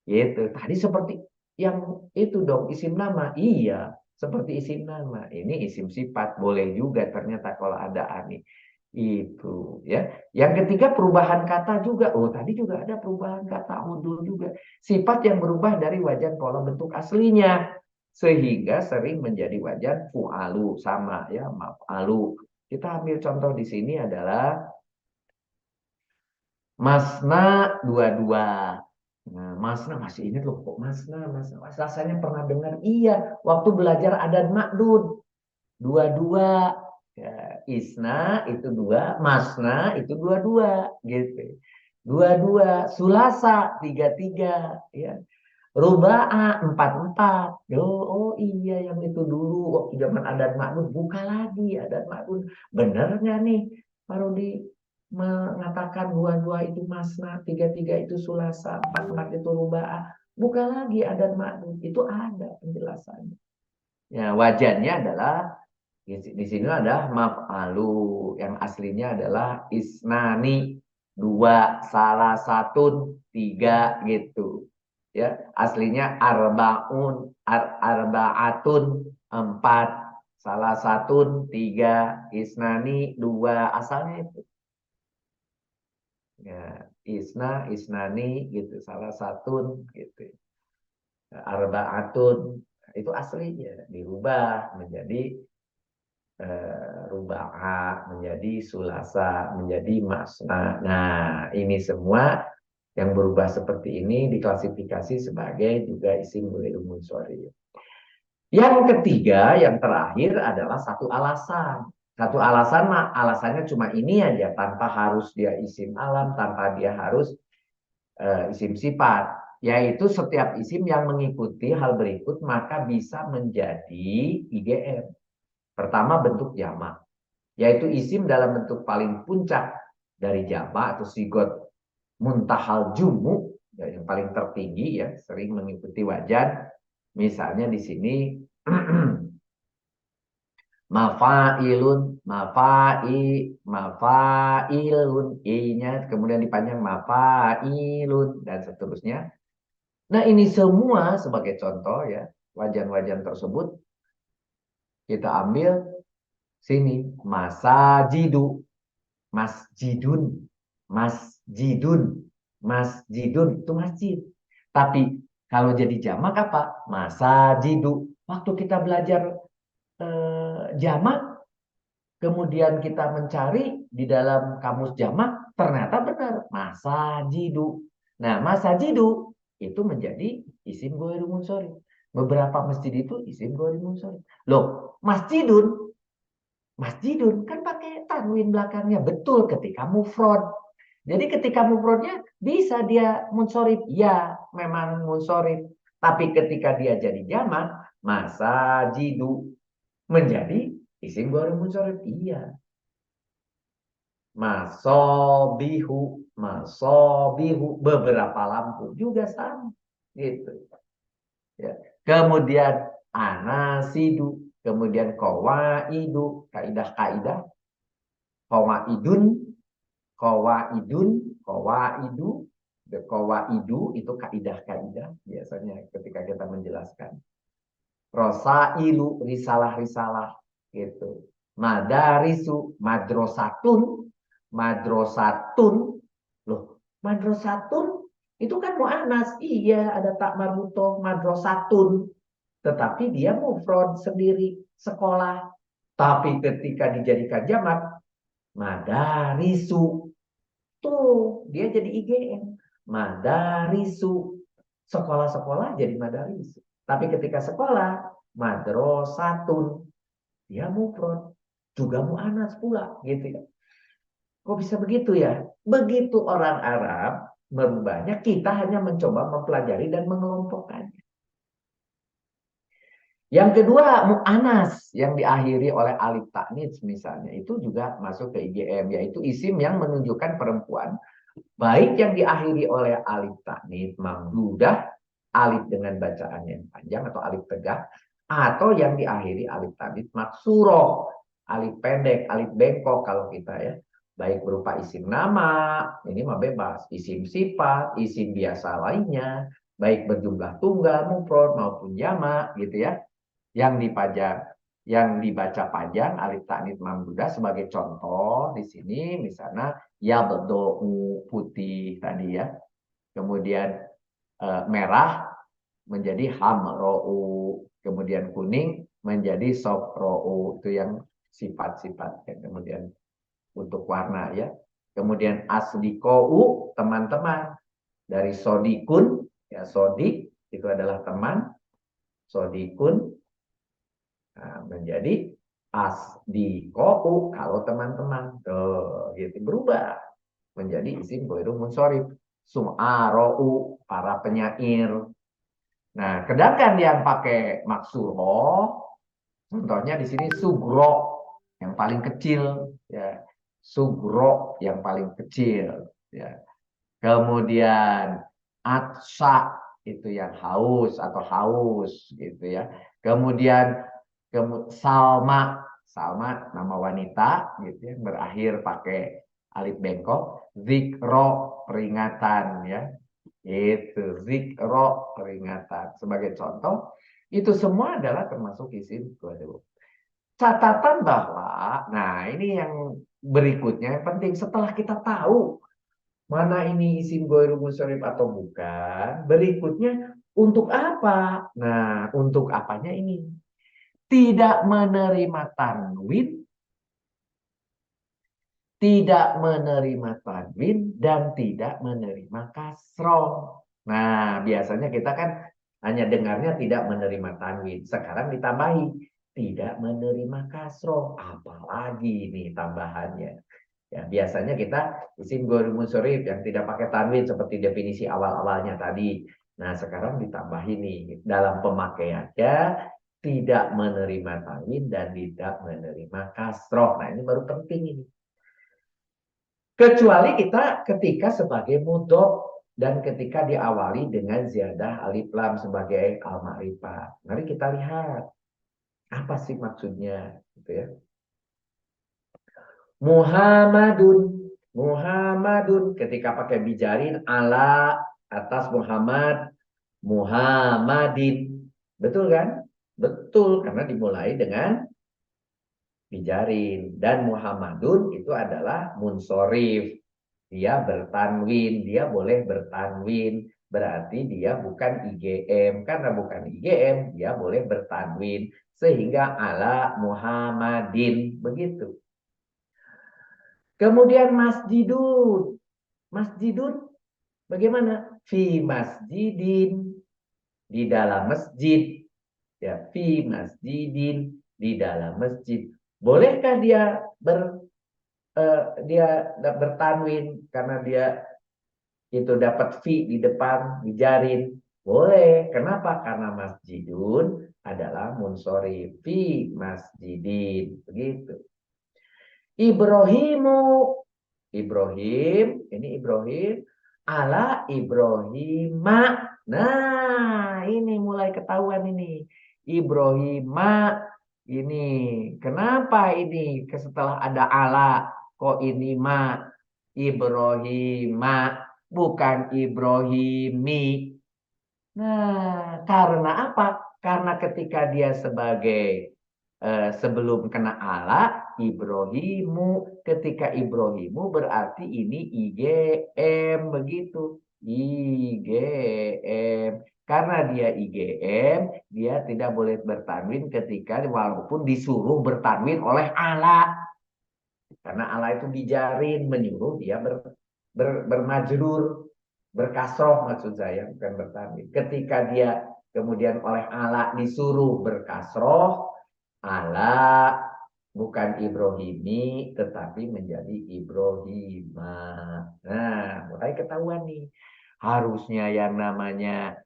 gitu. Tadi seperti yang itu dong, isim nama. Iya, seperti isim nama. Ini isim sifat. Boleh juga ternyata kalau ada ani. Itu ya. Yang ketiga perubahan kata juga. Oh, tadi juga ada perubahan kata udul juga. Sifat yang berubah dari wajan pola bentuk aslinya sehingga sering menjadi wajan fu'alu sama ya, maf'alu. Kita ambil contoh di sini adalah masna dua-dua. Nah, masna masih ingat loh kok masna, masna. Rasanya pernah dengar. Iya, waktu belajar adan makdud. Dua-dua. Ya, isna itu dua, masna itu dua-dua gitu. Dua-dua, sulasa tiga-tiga, ya. Ruba'a empat-empat. Oh iya yang itu dulu waktu zaman adat makdud buka lagi adat makdud. Bener nggak nih Pak Rudi mengatakan dua-dua itu masna, tiga-tiga itu sulasa, empat-empat itu ruba'a. Buka lagi adat makdud itu ada penjelasannya. Ya wajannya adalah di sini ada maf'alu yang aslinya adalah isnani dua salah satu tiga gitu ya aslinya arbaatun empat salah satu tiga isnani dua asalnya itu ya isnani gitu salah satu gitu arbaatun itu aslinya dirubah menjadi ruba'a, menjadi sulasa, menjadi masna. Nah, ini semua yang berubah seperti ini diklasifikasi sebagai juga isim ghairu munsharif. Yang ketiga, yang terakhir adalah satu alasan. Satu alasan, alasannya cuma ini aja, tanpa harus dia isim alam, tanpa dia harus isim sifat. Yaitu setiap isim yang mengikuti hal berikut maka bisa menjadi IGM. Pertama bentuk jamak, yaitu isim dalam bentuk paling puncak dari jamak atau sigot muntahal jumu ya, yang paling tertinggi ya sering mengikuti wajan misalnya di sini mafailun mafailun i-nya kemudian dipanjang mafailun dan seterusnya. Nah ini semua sebagai contoh ya wajan-wajan tersebut kita ambil sini masajidu masjidun, masjidun, masjidun itu masjid. Tapi kalau jadi jamak apa? Masajidu. Waktu kita belajar jamak, kemudian kita mencari di dalam kamus jamak, ternyata benar masajidu. Nah, masajidu itu menjadi isim ghairu munsharif. Beberapa masjid itu isim ghairu munsharif. Loh, masjidun Masjidun kan pakai tanwin belakangnya betul ketika mufrad. Jadi ketika mufradnya bisa dia munsorif, ya memang munsorif. Tapi ketika dia jadi jamak, masajidu menjadi isim ghairu munsorif. Iya. Masobihu beberapa lampu juga sama. Gitu. Ya. Kemudian anasidu, kemudian kawaidu, kaidah-kaidah kawaidun, kawaidun, kawaidu, kawaidu itu kaidah-kaidah biasanya ketika kita menjelaskan. Rosailu, risalah-risalah gitu. Madarisu, madrosatun, madrosatun. Loh, madrosatun Itu kan mu'anas. Iya, ada tak marbutoh, madrasatun. Tetapi dia mufrad sendiri, sekolah. Tapi ketika dijadikan jamak, madarisu. Tuh, dia jadi IGM. Madarisu. Sekolah-sekolah jadi madarisu. Tapi ketika sekolah, madrasatun. Dia mufrad. Juga mu'anas pula, gitu ya. Kok bisa begitu ya? Begitu orang Arab merubahnya, kita hanya mencoba mempelajari dan mengelompokkannya. Yang kedua, mu'anas yang diakhiri oleh alif ta'nits misalnya, itu juga masuk ke IGM, yaitu isim yang menunjukkan perempuan, baik yang diakhiri oleh alif ta'nits mamdudah, alif dengan bacaan yang panjang atau alif tegak, atau yang diakhiri alif ta'nits maksuroh, alif pendek, alif bengkok kalau kita ya. Baik berupa isim nama, ini mah bebas, isim sifat, isim biasa lainnya, baik berjumlah tunggal, mufrad maupun jamak gitu ya. Yang dibaca panjang alif ta'nits mamdudah sebagai contoh di sini misalnya ya bedo'u putih tadi ya. Kemudian merah menjadi hamro'u, kemudian kuning menjadi sofro'u, itu yang sifat-sifat ya. Kemudian untuk warna ya. Kemudian asdiko'u, teman-teman, dari sodikun ya, sodik itu adalah teman, sodikun menjadi asdiko'u kalau teman-teman. Tuh, gitu berubah menjadi isim ghairu munsorif. Sum'aro'u, para penyair. Nah, sedangkan yang pakai maksuroh, contohnya di sini sugro, yang paling kecil, ya. Sugro yang paling kecil, ya. Kemudian atsa itu yang haus atau haus, gitu ya. Kemudian Salma, Salma nama wanita, gitu ya, berakhir pakai alif bengkok. Zikro peringatan, ya. Itu zikro peringatan sebagai contoh, itu semua adalah termasuk isim ghairu. Catatan bahwa, nah ini yang berikutnya yang penting, setelah kita tahu mana ini isim ghairu munsharif atau bukan, berikutnya untuk apa? Nah, untuk apanya ini? Tidak menerima tanwin, tidak menerima tanwin, dan tidak menerima kasroh. Nah, biasanya kita kan hanya dengarnya tidak menerima tanwin. Sekarang ditambahi tidak menerima kasroh. Apalagi nih tambahannya. Ya, biasanya kita isim ghairu munsharif yang tidak pakai tanwin seperti definisi awal-awalnya tadi. Nah, sekarang ditambah ini dalam pemakaiannya tidak menerima tanwin dan tidak menerima kasroh. Nah, ini baru penting ini. Kecuali kita ketika sebagai mudhof dan ketika diawali dengan ziyadah alif lam sebagai al-ma'rifah. Mari kita lihat apa sih maksudnya, gitu ya. Muhammadun, Muhammadun ketika pakai bijarin ala atas Muhammad, Muhammadin. Betul kan? Betul, karena dimulai dengan bijarin. Dan Muhammadun itu adalah munsorif. Dia bertanwin, dia boleh bertanwin. Berarti dia bukan IGM. Karena bukan IGM, dia boleh bertanwin. Sehingga ala Muhammadin. Begitu. Kemudian masjidun. Masjidun bagaimana? Fi masjidin. Di dalam masjid. Ya, fi masjidin. Di dalam masjid. Bolehkah dia bertanwin karena dia itu dapat fi di depan dijarin? Boleh. Kenapa? Karena masjidun adalah munsharif fi masjidin. Begitu. Ibrahimu, Ibrahim, ini Ibrahim, ala Ibrahima. Nah, ini mulai ketahuan ini. Ibrahima ini. Kenapa ini setelah ada ala kok ini ma? Ibrahima bukan Ibrahimi. Nah, karena apa? Karena ketika dia sebagai sebelum kena ala, Ibrahimu. Ketika Ibrahimu berarti ini IGM begitu. IGM. Karena dia IGM, dia tidak boleh bertanwin ketika walaupun disuruh bertanwin oleh ala. Karena ala itu bijarin, menyuruh dia bermajrur, berkasroh maksud saya, bukan bertanwin. Ketika dia kemudian oleh ala disuruh berkasroh, ala bukan Ibrahimi, tetapi menjadi Ibrahima. Nah, mulai ketahuan nih. Harusnya yang namanya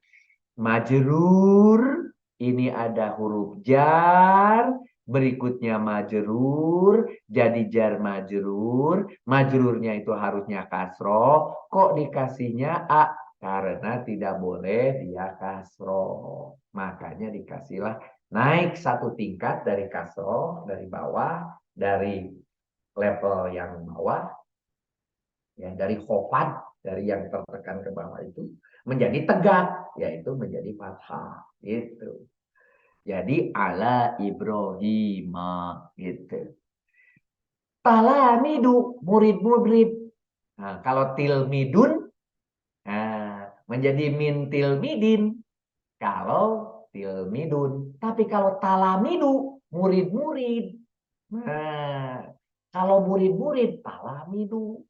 majrur, ini ada huruf jar, berikutnya majrur, jadi jar majrur, majrurnya itu harusnya kasroh, kok dikasihnya a? Karena tidak boleh dia kasroh. Makanya dikasihlah naik satu tingkat dari kasroh, dari bawah, dari level yang bawah, ya dari khofat, dari yang tertekan ke bawah itu menjadi tegak, yaitu menjadi fathah gitu. Jadi ala Ibrahim gitu. Talamidu, murid-murid. Nah, kalau tilmidun, nah, menjadi min tilmidin. Kalau tilmidun. Tapi kalau talamidu, murid-murid. Nah, kalau murid-murid, talamidu.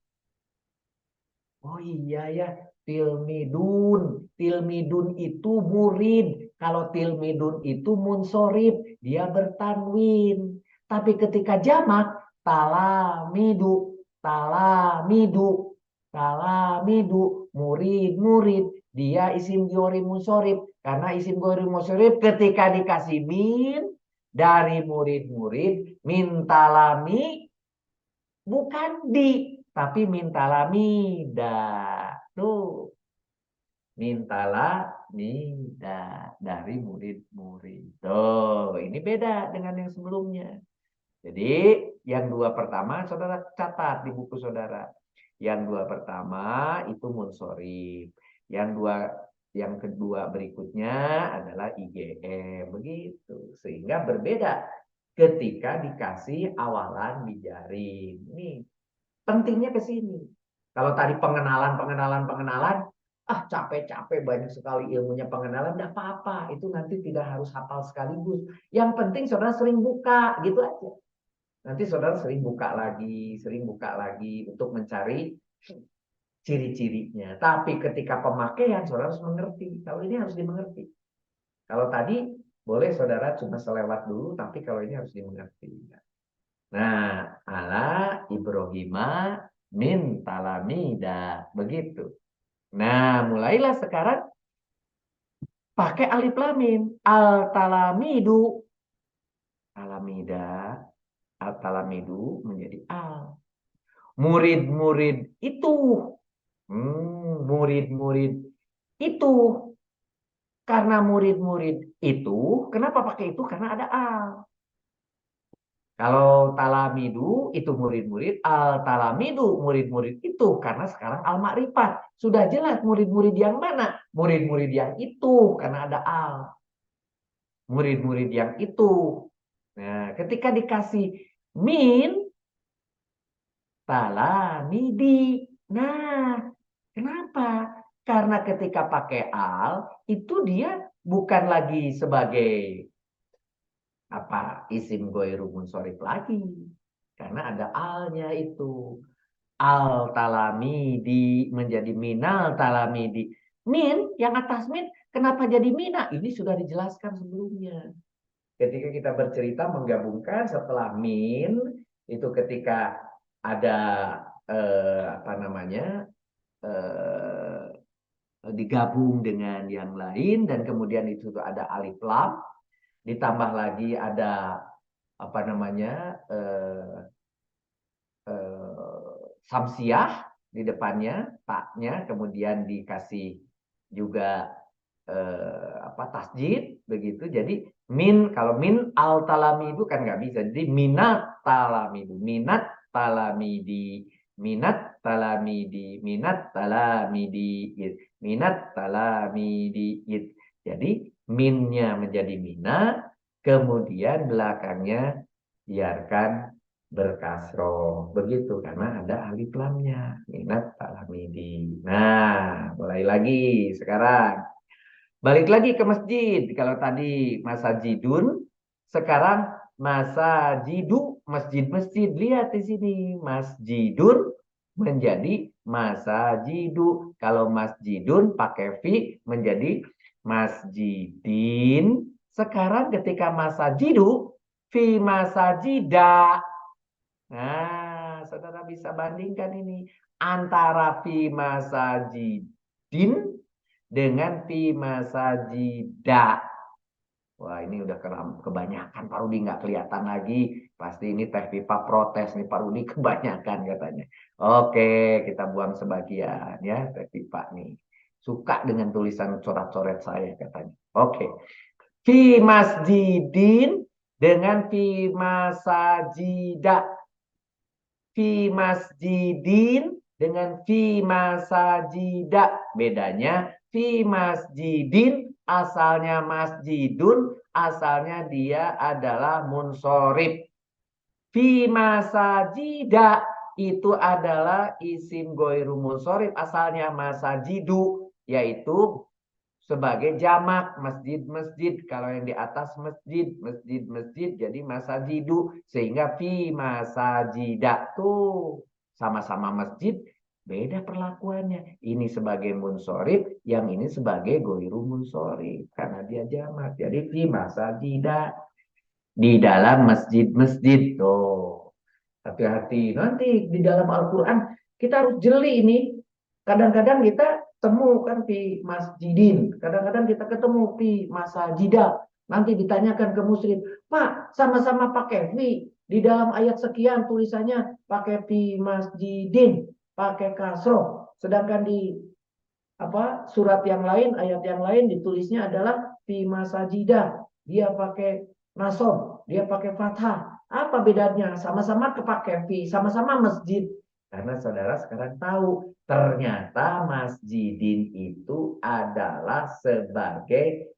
Oh iya ya, tilmidun. Tilmidun itu murid. Kalau tilmidun itu munsorib, dia bertanwin. Tapi ketika jamak, talamidu, talamidu, talamidu, murid-murid. Dia isim ghairi munsorib. Karena isim ghairi munsorib ketika dikasih min dari murid-murid, min talami bukan di, tapi mintala mida. Tuh, mintala mida dari murid-murid. Tuh, ini beda dengan yang sebelumnya. Jadi, yang dua pertama saudara catat di buku saudara. Yang dua pertama itu munsorib. Yang kedua berikutnya adalah IGM. Begitu. Sehingga berbeda ketika dikasih awalan bijarin. Ini pentingnya ke sini. Kalau tadi pengenalan, capek-capek banyak sekali ilmunya pengenalan, enggak apa-apa. Itu nanti tidak harus hafal sekaligus. Yang penting saudara sering buka, gitu aja. Nanti saudara sering buka lagi untuk mencari ciri-cirinya. Tapi ketika pemakaian saudara harus mengerti. Kalau ini harus dimengerti. Kalau tadi boleh saudara cuma selewat dulu, tapi kalau ini harus dimengerti. Nah, ala Ibrahima min talamida. Begitu. Nah, mulailah sekarang pakai alif lam mim. Al talamidu. Talamida. Al talamidu menjadi al. Murid-murid itu. Murid-murid itu. Karena murid-murid itu. Kenapa pakai itu? Karena ada al. Kalau talamidu itu murid-murid, al-talamidu murid-murid itu. Karena sekarang al-makrifat. Sudah jelas murid-murid yang mana? Murid-murid yang itu, karena ada al. Murid-murid yang itu. Nah, ketika dikasih min, talamidi. Nah, kenapa? Karena ketika pakai al, itu dia bukan lagi sebagai isim ghairu munsorif lagi, karena ada alnya itu. Al talamidi menjadi minal talamidi. Min yang atas min kenapa jadi mina? Ini sudah dijelaskan sebelumnya. Ketika kita bercerita menggabungkan setelah min itu ketika ada apa namanya digabung dengan yang lain dan kemudian itu ada alif lam, ditambah lagi ada apa namanya samsiah di depannya, taknya, kemudian dikasih juga tasjid begitu. Jadi min, kalau min al talamidu kan nggak bisa. Jadi minat talamidu, minat talamidi, minat talamidi, minat talamidi, gitu. Minat talamidi, gitu. Jadi minnya menjadi mina, kemudian belakangnya biarkan berkasroh. Begitu karena ada alif lamnya. Minat talamidi. Nah, mulai lagi sekarang. Balik lagi ke masjid. Kalau tadi masajidun, sekarang masajidu, masjid-masjid. Lihat di sini, masjidun menjadi masajidu. Kalau masjidun pakai fi menjadi masjidin. Sekarang ketika masajidu, fi masajida. Nah, saudara bisa bandingkan ini antara fi masajidin dengan fi masajida. Wah, ini udah kebanyakan Pak Rudi, nggak kelihatan lagi. Pasti ini teh pipa protes nih Pak Rudi, kebanyakan katanya. Oke, kita buang sebagian ya teh pipa nih. Suka dengan tulisan coret-coret saya katanya. Oke. Fi masjidin dengan fi masajida. Fi masjidin dengan fi masajida. Bedanya fi masjidin asalnya masjidun, asalnya dia adalah munsorib. Fi masajida itu adalah isim goiru munsorib, asalnya masajidu, yaitu sebagai jamak masjid-masjid. Kalau yang di atas masjid, masjid-masjid jadi masajidu, sehingga fi masajida tuh sama-sama masjid, beda perlakuannya. Ini sebagai munsorib, yang ini sebagai goiru munsorib karena dia jamak. Jadi fi masajida di dalam masjid-masjid tuh. Hati-hati nanti di dalam Al-Quran kita harus jeli ini. Kadang-kadang kita temu kan di masjidin, kadang-kadang kita ketemu di masajidah. Nanti ditanyakan ke muslim, Pak, sama-sama pakai fi. Di dalam ayat sekian tulisannya pakai fi masjidin, pakai kasroh. Sedangkan di surat yang lain, ayat yang lain ditulisnya adalah fi masajidah. Dia pakai nasob, dia pakai fathah. Apa bedanya? Sama-sama kepakai fi, sama-sama masjid. Karena saudara sekarang tahu, ternyata masjidin itu adalah sebagai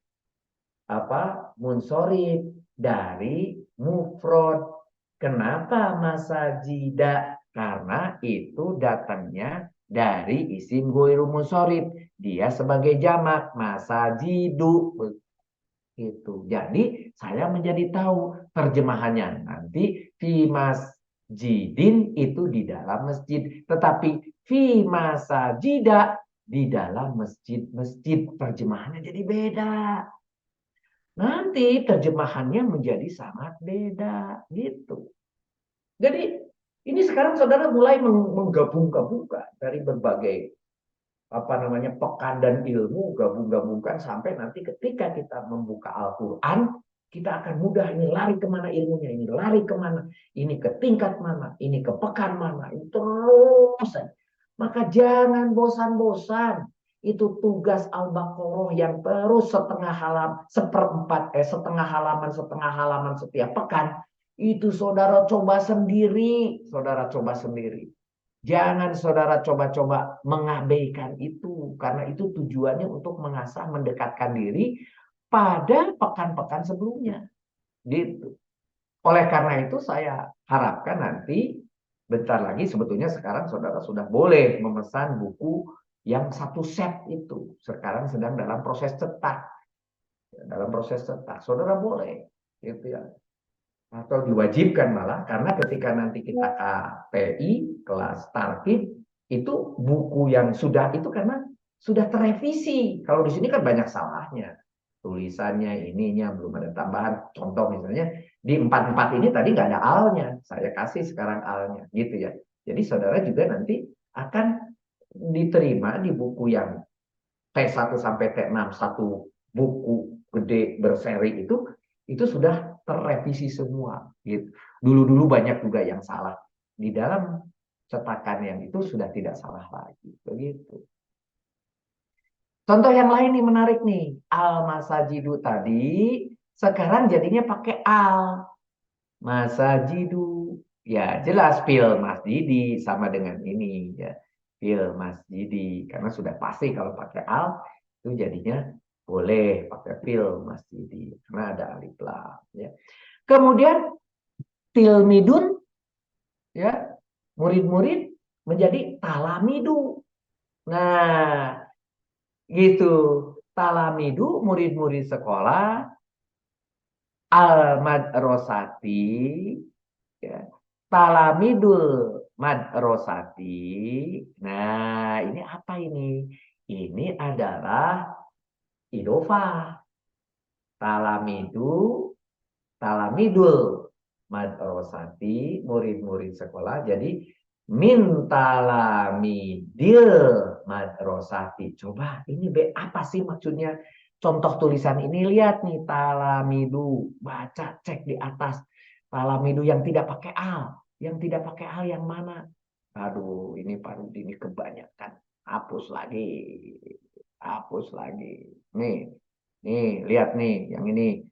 munsorib dari mufrod. Kenapa masajida? Karena itu datangnya dari isim goiru munsorib. Dia sebagai jamak masajidu. Itu. Jadi saya menjadi tahu terjemahannya nanti fi masjidin itu di dalam masjid, tetapi fi masajida di dalam masjid-masjid, terjemahannya jadi beda. Nanti terjemahannya menjadi sangat beda gitu. Jadi ini sekarang saudara mulai menggabung-gabungkan dari berbagai pekan dan ilmu, gabung-gabungkan sampai nanti ketika kita membuka Al-Quran, kita akan mudah ini lari kemana ilmunya, ini lari kemana, ini ke tingkat mana, ini ke pekan mana, ini terus. Maka jangan bosan-bosan. Itu tugas Al-Baqarah yang terus setengah setengah halaman setiap pekan. Itu saudara coba sendiri, Jangan saudara coba-coba mengabaikan itu, karena itu tujuannya untuk mengasah, mendekatkan diri pada pekan-pekan sebelumnya. Gitu. Oleh karena itu saya harapkan nanti bentar lagi, sebetulnya sekarang saudara sudah boleh memesan buku yang satu set itu. Sekarang sedang dalam proses cetak. Saudara boleh. Gitu ya. Atau diwajibkan malah, karena ketika nanti kita KPI, kelas tarkib, itu buku yang sudah itu karena sudah terrevisi. Kalau di sini kan banyak salahnya. Tulisannya, ininya, belum ada tambahan. Contoh misalnya, di 44 ini tadi nggak ada alnya. Saya kasih sekarang alnya. Gitu ya. Jadi saudara juga nanti akan diterima di buku yang T1 sampai T6, satu buku gede berseri itu sudah terrevisi semua. Gitu. Dulu-dulu banyak juga yang salah. Di dalam cetakan yang itu sudah tidak salah lagi. Begitu. Contoh yang lain nih menarik nih. Al-masajidu tadi sekarang jadinya pakai al. Masajidu. Ya jelas fil masjidi sama dengan ini ya. Fil masjidi. Karena sudah pasti kalau pakai al itu jadinya boleh pakai fil masjidi. Karena ada alif lam. Ya. Kemudian tilmidun ya. Murid-murid menjadi talamidu. Nah, gitu. Talamidu murid-murid sekolah al-madrasati, ya. Talamidul madrasati. Nah, ini apa ini? Ini adalah idofah. Talamidu, talamidul madrasati, murid-murid sekolah. Jadi min talamidil madrasati. Coba ini apa sih maksudnya? Contoh tulisan ini lihat nih, talamidu. Baca, cek di atas. Talamidu yang tidak pakai al. Yang tidak pakai al yang mana? Aduh, ini Pak Rudi ini kebanyakan. Hapus lagi. Hapus lagi. Nih, lihat nih yang ini.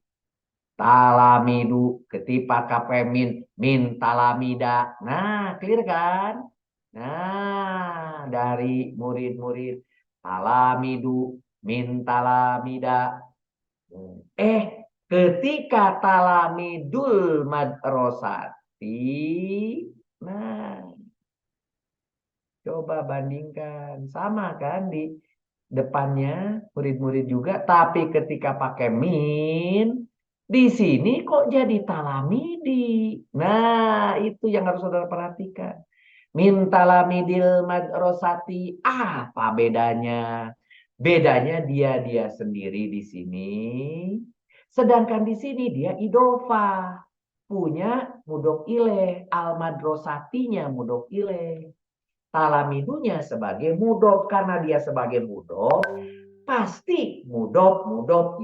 Talamidu, ketipa kapemin, min talamida. Nah, clear kan? Nah, dari murid-murid talamidu, min talamida. Eh, ketika talamidul madrasati, nah, coba bandingkan. Sama kan di depannya murid-murid juga, tapi ketika pakai min, di sini kok jadi talamidi. Nah, itu yang harus saudara perhatikan. Min talamidil madrasati, apa bedanya? Bedanya dia sendiri di sini, sedangkan di sini dia idofa, punya mudhof ilaih, al madrasatinya mudhof ilaih. Talamidunya sebagai mudhof, karena dia sebagai mudhof pasti mudhof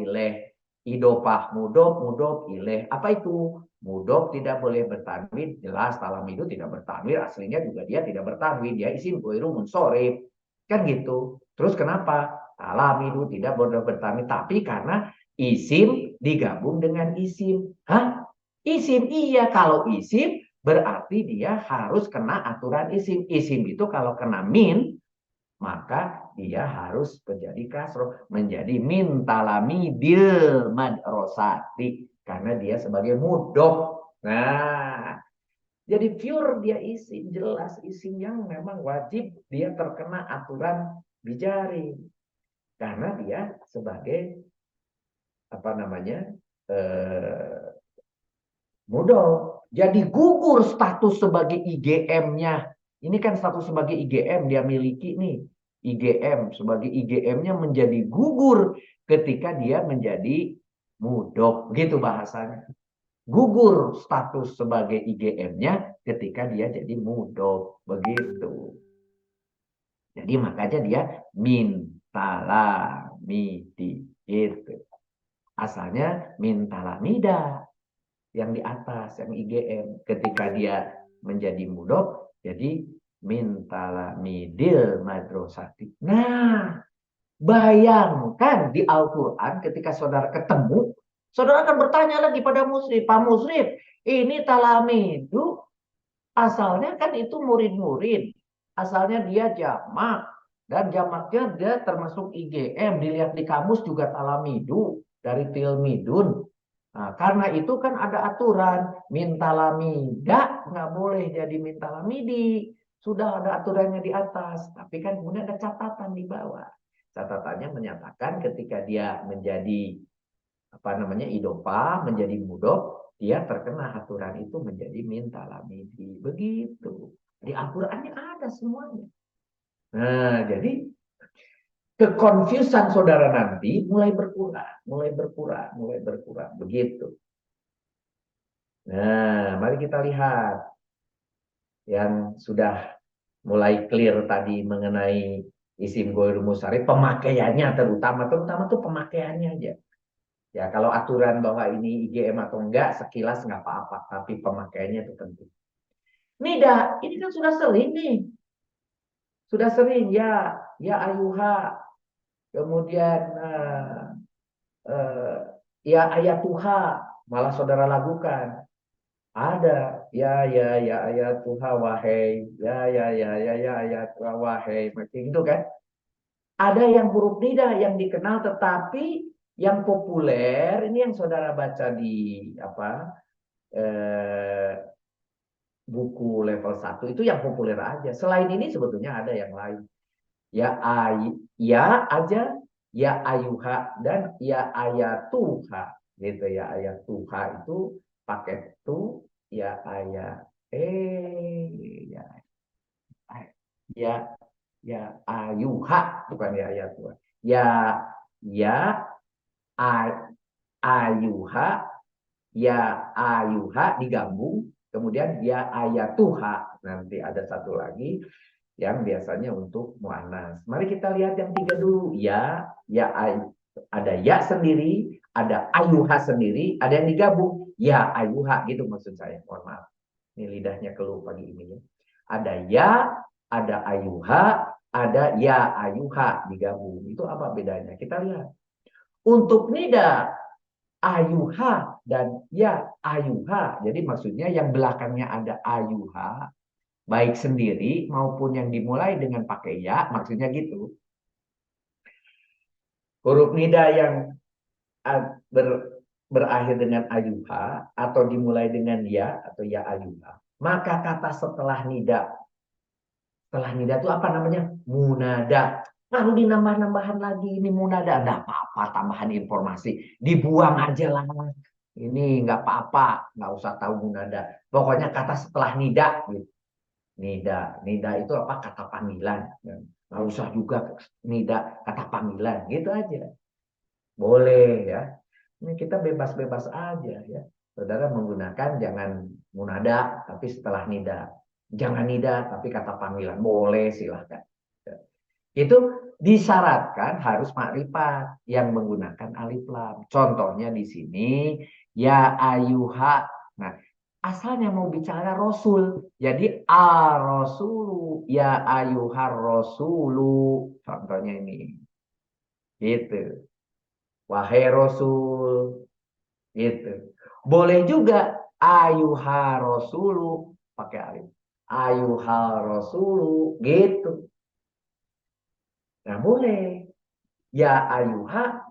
ilaih, idofah mudhof ilaih. Apa itu? Mudhof tidak boleh bertanwin, jelas talamidu tidak bertanwin, aslinya juga dia tidak bertanwin, dia isim ghairu munsharif, kan gitu. Terus kenapa talamidu tidak boleh bertanwin? Tapi karena isim digabung dengan isim. Hah? Isim, iya. Kalau isim berarti dia harus kena aturan isim. Isim itu kalau kena min, maka dia harus menjadi kasroh, menjadi min talamidil madrasati, karena dia sebagai mudhof. Nah, jadi pure dia isim, jelas isim yang memang wajib dia terkena aturan bijari, karena dia sebagai apa namanya eh, mudhof. Jadi gugur status sebagai IGM-nya. Ini kan status sebagai IGM dia miliki nih. IGM sebagai IGM-nya menjadi gugur ketika dia menjadi mudhof. Begitu bahasanya. Gugur status sebagai IGM-nya ketika dia jadi mudhof. Begitu. Jadi makanya dia min talamidi. Gitu. Asalnya min talamida yang di atas, yang IGM. Ketika dia menjadi mudhof, jadi min talamidil madrasati. Nah, bayangkan di Al-Quran ketika saudara ketemu, saudara akan bertanya lagi pada musyrif, Pak Musyrif, ini talamidu asalnya kan itu murid-murid, asalnya dia jamak, dan jamaknya dia termasuk IGM, dilihat di kamus juga talamidu, dari tilmidun. Nah, karena itu kan ada aturan mintalamida nggak boleh jadi mintalamidi. Sudah ada aturannya di atas, tapi kan kemudian ada catatan di bawah. Catatannya menyatakan ketika dia menjadi apa namanya idopa, menjadi mudhof, dia terkena aturan itu menjadi mintalamidi. Begitu. Di Al-Qur'annya ada semuanya. Nah, jadi kekonfusan saudara nanti mulai berkurang, mulai berkurang, mulai berkurang. Begitu. Nah, mari kita lihat yang sudah mulai clear tadi mengenai isim ghairul munsharif, pemakaiannya terutama tuh pemakaiannya aja. Ya, kalau aturan bahwa ini IGM atau enggak sekilas nggak apa-apa, tapi pemakaiannya itu penting. Nida, ini kan sudah sering nih. Sudah sering ya ayuha, kemudian eh, ya ayat Tuhan, malah saudara lakukan. Ada ya ayat Tuhan wahai ya ayat Tuhan wahai macam itu kan. Ada yang huruf nida yang dikenal tetapi yang populer ini yang saudara baca di apa buku level 1 itu yang populer aja. Selain ini sebetulnya ada yang lain. Ya ya aja, ya ayuha dan ya ayatuha gitu ya. Ayatuha itu pakai tu, ya ya ya ya ayuha bukan ya ayatuha. Ya ya ayuha, ya ayuha digabung, kemudian ya ayatuha. Nanti ada satu lagi yang biasanya untuk muannas. Mari kita lihat yang tiga dulu. Ya ada ya sendiri, ada ayuha sendiri, ada yang digabung. Ya ayuha gitu maksud saya. Mohon maaf. Ini lidahnya keluh pagi ini ya. Ada ya, ada ayuha, ada ya ayuha digabung. Itu apa bedanya? Kita lihat. Untuk nida ayuha dan ya ayuha. Jadi maksudnya yang belakangnya ada ayuha, baik sendiri maupun yang dimulai dengan pakai ya, maksudnya gitu. Huruf nida yang berakhir dengan ayuha atau dimulai dengan ya atau ya ayuha, maka kata setelah nida itu apa namanya? Munada. Lalu dinambah-nambahan lagi ini munada, enggak apa-apa, tambahan informasi, dibuang aja lah. Ini nggak apa-apa, nggak usah tahu munada. Pokoknya kata setelah nida gitu. Nida itu apa? Kata panggilan. Nggak usah juga nida kata panggilan, gitu aja. Boleh ya. Ini kita bebas-bebas aja ya. Saudara menggunakan jangan munada, tapi setelah nida. Jangan nida, tapi kata panggilan. Boleh, silahkan. Itu disyaratkan harus makrifat yang menggunakan alif lam. Contohnya di sini ya ayuha. Nah, asalnya mau bicara rasul. Jadi ar-rasulu ya ayuhar rasulu. Contohnya ini. Gitu. Wahai rasul. Gitu. Boleh juga ayuhar rasulu pakai alif. Ayuhar rasulu gitu. Nah, boleh. Ya ayuha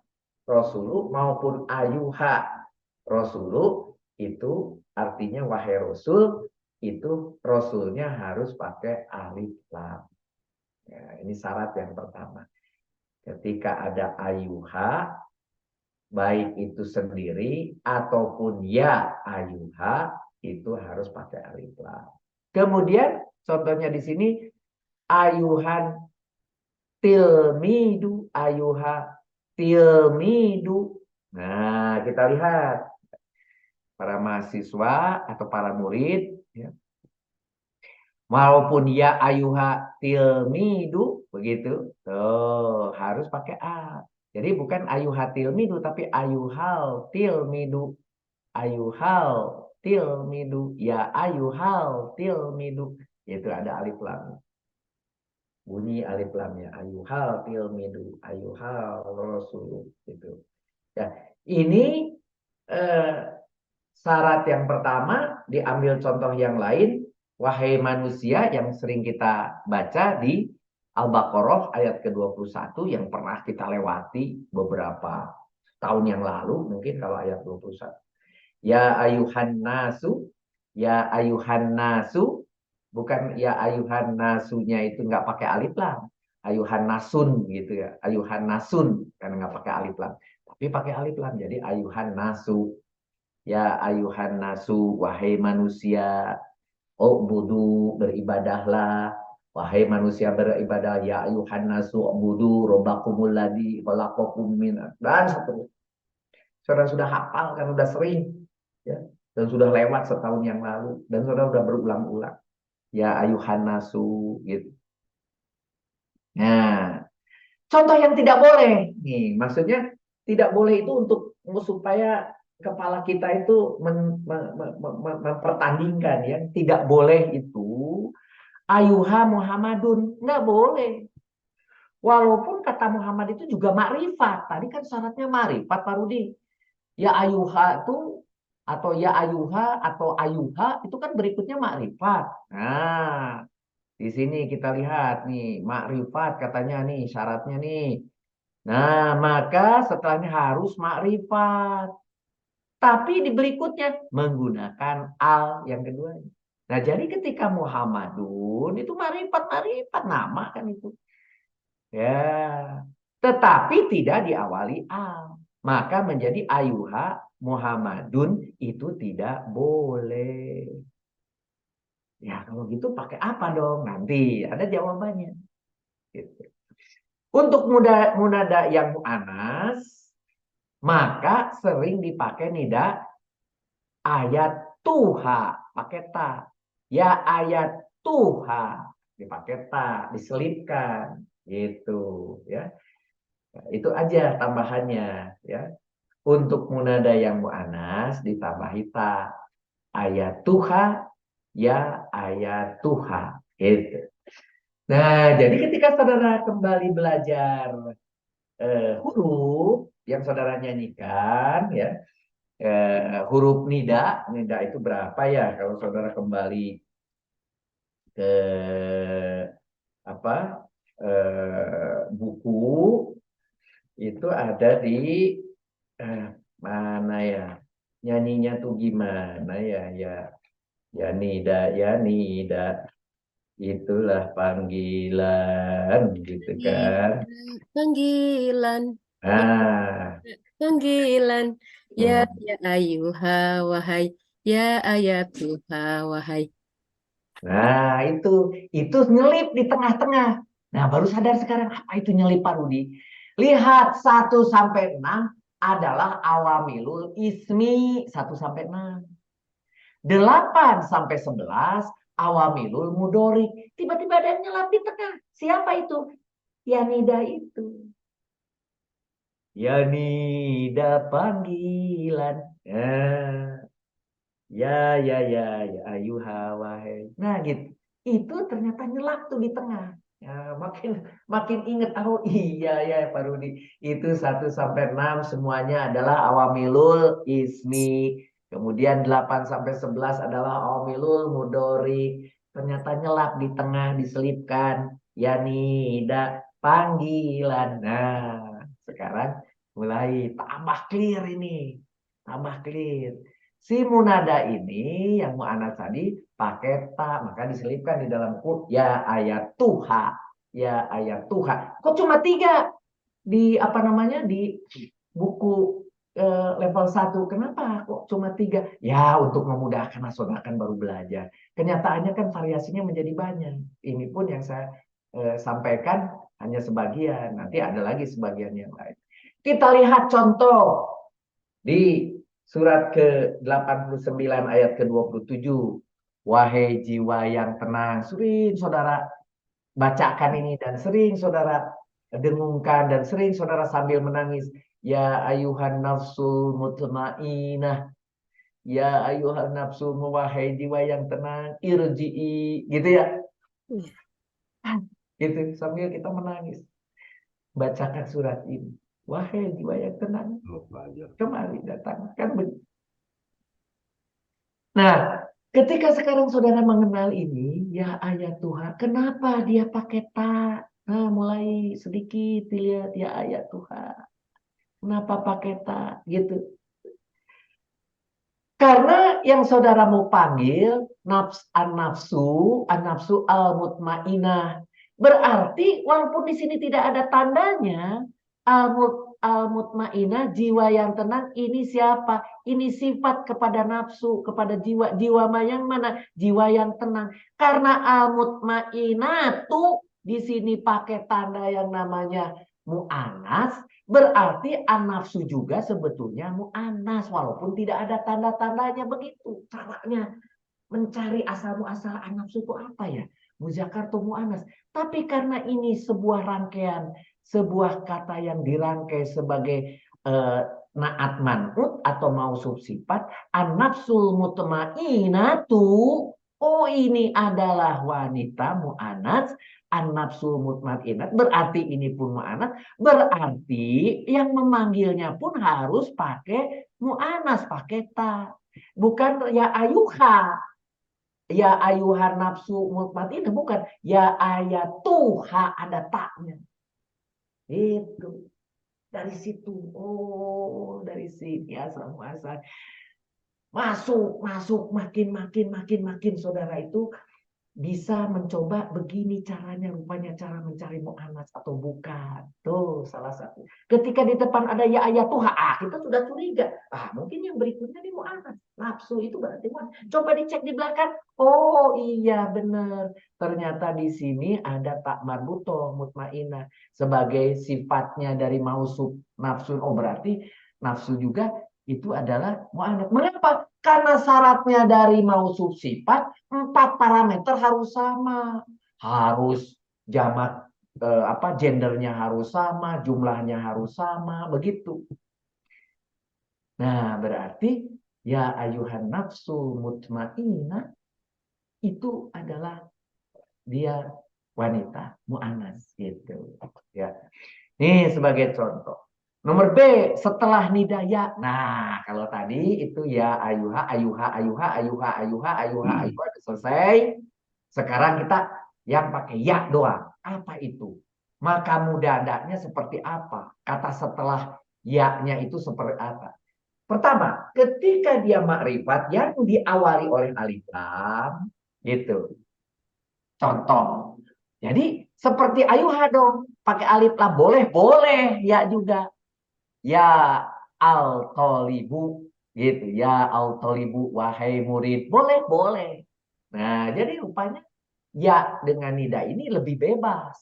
rasulu maupun ayuha rasulu itu artinya wahai rasul, itu rasulnya harus pakai alif lam. Ya, ini syarat yang pertama. Ketika ada ayuha, baik itu sendiri ataupun ya ayuha, itu harus pakai alif lam. Kemudian contohnya di sini ayuhan tilmidu, ayuha tilmidu. Nah, kita lihat para mahasiswa atau para murid ya. Walaupun ya ayuha tilmidu begitu, tuh harus pakai a. Jadi bukan ayuha tilmidu tapi ayuhal tilmidu. Ayuhal tilmidu, ya ayuhal tilmidu. Itu ada alif lam. Bunyi alif lamnya ayuhal tilmidu, ayuhal rasulu gitu. Ya, ini eh, syarat yang pertama. Diambil contoh yang lain, wahai manusia, yang sering kita baca di Al-Baqarah ayat ke-21 yang pernah kita lewati beberapa tahun yang lalu, mungkin kalau ayat 21. Ya ayuhan nasu, ya ayuhan nasu, bukan ya ayuhan nasunya itu nggak pakai alif lam. Ayuhan nasun gitu ya. Ayuhan nasun karena nggak pakai alif lam. Tapi pakai alif lam. Jadi ayuhan nasu. Ya ayuhan nasu, wahai manusia, ubudu, beribadahlah. Wahai manusia beribadah, ya ayuhan nasu ubudu rabbakumul ladzi khalaqakum min, dan seterusnya. Saudara sudah hafal kan, sudah sering ya, dan sudah lewat setahun yang lalu dan saudara sudah berulang-ulang. Ya ayuhan nasu gitu. Nah, contoh yang tidak boleh nih, maksudnya tidak boleh itu untuk supaya kepala kita itu mempertandingkan ya. Tidak boleh itu ayuha Muhammadun, nggak boleh. Walaupun kata Muhammad itu juga makrifat. Tadi kan syaratnya makrifat, Pak Rudi. Ya ayuha itu atau ya ayuha atau ayuha itu kan berikutnya makrifat. Nah, di sini kita lihat nih, makrifat katanya nih syaratnya nih. Nah, maka setelahnya harus makrifat. Tapi di berikutnya menggunakan al yang kedua. Nah, jadi ketika Muhammadun itu marifat nama kan itu. Ya, tetapi tidak diawali al. Maka menjadi ayuha Muhammadun itu tidak boleh. Ya, kalau gitu pakai apa dong? Nanti ada jawabannya. Gitu. Untuk munada yang mu'anas, maka sering dipakai nida ayat tuha, pakai ta. Ya ayat tuha, dipakai ta, diselipkan. Gitu ya. Itu aja tambahannya ya. Untuk munada yang mu'anas ditambahi ta. Ayat tuha, ya ayat tuha. Gitu. Nah, jadi ketika saudara kembali belajar huruf yang saudara nyanyikan, ya, huruf nida, nida itu berapa ya? Kalau saudara kembali ke apa buku itu ada di eh, mana ya? Nyanyinya tuh gimana ya? Ya nida, ya nida. Itulah panggilan gitu kan. Panggilan, ya, Ah, panggilan, ya, hmm. ya ayuha, wahai, ya ayat Tuhan, wahai. Nah, itu nyelip di tengah-tengah. Nah, baru sadar sekarang apa itu nyelip Pak Rudi. Lihat 1 sampai 6 adalah awamilul ismi 1 sampai 6. 8 sampai 11 awamilul mudorik. Tiba-tiba ada yang nyelap di tengah. Siapa itu? Yanida itu. Yanida panggilan. Ya, ayuha wahai. Nah, gitu. Itu ternyata nyelap tuh di tengah. Ya, makin makin inget, oh iya ya Pak Rudi. Itu 1 sampai 6 semuanya adalah awamilul ismi. Kemudian 8 sampai 11 adalah awamilul mudori. Ternyata nyelap di tengah diselipkan. Yanida panggilan. Nah, sekarang mulai tambah clear ini. Tambah clear. Si munada ini yang mu'anas tadi pakai ta, maka diselipkan di dalam buku ya ayat tuha, ya ayat tuha. Kok cuma 3 di apa namanya di buku level 1? Kenapa kok cuma 3? Ya untuk memudahkan saudara kan baru belajar. Kenyataannya kan variasinya menjadi banyak. Ini pun yang saya sampaikan hanya sebagian. Nanti ada lagi sebagian yang lain. Kita lihat contoh di surat ke-89 ayat ke-27. Wahai jiwa yang tenang. Sering saudara bacakan ini dan sering saudara dengungkan dan sering saudara sambil menangis. Ya ayuhan nafsul mutmainah. Ya ayuhan nafsul wahai jiwa yang tenang. Irji'i. Gitu ya. Gitu sambil kita menangis. Bacakan surat ini. Wahai jiwa yang tenang. Kemari datang. Kan begitu. Nah, ketika sekarang saudara mengenal ini, ya ayat Tuhan, kenapa dia pakai tak? Nah, mulai sedikit dilihat ya ayat Tuhan. Kenapa pakai tak? Gitu. Karena yang saudara mau panggil an-nafsu al-mutmainah. Berarti walaupun di sini tidak ada tandanya, al-mutmainah, jiwa yang tenang, ini siapa? Ini sifat kepada nafsu, kepada jiwa. Jiwa yang mana? Jiwa yang tenang. Karena al-mutmainah tuh di sini pakai tanda yang namanya mu'anas, berarti an-nafsu juga sebetulnya mu'anas. Walaupun tidak ada tanda-tandanya begitu. Caranya mencari asal muasal an-nafsu itu apa ya? Muzakkar atau mu'anas. Tapi karena ini sebuah rangkaian, sebuah kata yang dirangkai sebagai naat man'ut atau mausuf sifat, an-nafsul mutmainatu. Oh ini adalah wanita mu'anas, an-nafsul mutmainat. Berarti ini pun mu'anas. Berarti yang memanggilnya pun harus pakai mu'anas, pakai ta. Bukan ya ayuha. Ya ayuhan nafsu mutmainah. Bukan. Ya ayatuha ada taknya. Itu. Dari situ. Oh dari sini asal muasal. Masuk, masuk, makin saudara itu bisa mencoba begini caranya, rupanya cara mencari mu'anats atau bukan. Tuh salah satu. Ketika di depan ada ya ayatuha, kita sudah curiga. Mungkin yang berikutnya di mu'anats. Nafsu itu berarti mu'anats. Coba dicek di belakang. Oh iya benar. Ternyata di sini ada tak marbutoh mutmainah sebagai sifatnya dari mausuf nafsu. Oh berarti nafsu juga itu adalah mu'anats. Mengapa? Karena syaratnya dari mausuf sifat 4 parameter harus sama. Harus jamak gendernya harus sama, jumlahnya harus sama, begitu. Nah, berarti ya ayuhan nafsu mutmainnah itu adalah dia wanita mu'annas gitu. Ya. Nih sebagai contoh. Nomor B setelah nidaya. Nah, kalau tadi itu ya ayuha ayuha ayuha ayuha ayuha ayuha ayuha udah selesai. Sekarang kita yang pakai ya doang. Apa itu? Maka mudadanya seperti apa? Kata setelah ya-nya itu seperti apa? Pertama, ketika dia makrifat yang diawali oleh alif lam, gitu. Contoh. Jadi seperti ayuha dong. Pakai alif lam. Boleh, boleh. Ya juga. Ya al-tolibu. Gitu. Ya al-tolibu. Wahai murid. Boleh, boleh. Nah, jadi rupanya ya dengan nida ini lebih bebas.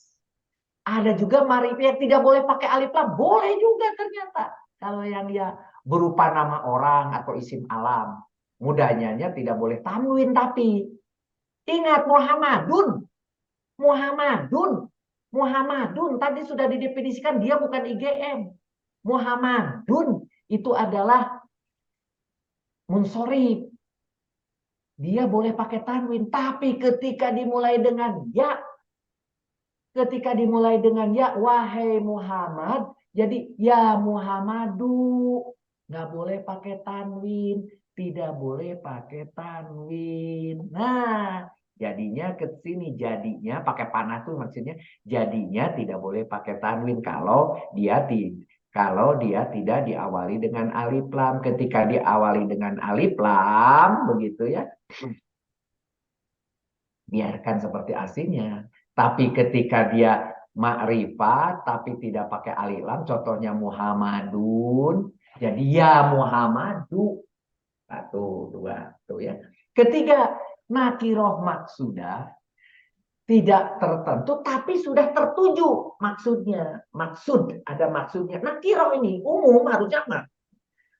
Ada juga marif yang tidak boleh pakai alif lam. Boleh juga ternyata. Kalau yang ya berupa nama orang atau isim alam. Mudahnya tidak boleh tanwin tapi. Ingat Muhammadun. Muhammadun. Muhammadun tadi sudah didefinisikan dia bukan IGM. Muhammadun itu adalah munsorib. Dia boleh pakai tanwin. Tapi ketika dimulai dengan ya. Ketika dimulai dengan ya. Wahai Muhammad. Jadi ya Muhammadu. Nggak boleh pakai tanwin. Tidak boleh pakai tanwin. Nah. Jadinya ke sini jadinya pakai panah tuh maksudnya jadinya tidak boleh pakai tanwin kalau dia tidak diawali dengan alif lam. Ketika diawali dengan alif lam begitu ya. Biarkan seperti aslinya. Tapi ketika dia makrifat tapi tidak pakai alif lam, contohnya Muhammadun, jadi ya Muhammadu. Satu, dua, tuh ya. Ketiga, nakiroh maksudah tidak tertentu tapi sudah tertuju maksudnya. Maksud, ada maksudnya. Nakiroh ini umum harusnya mak.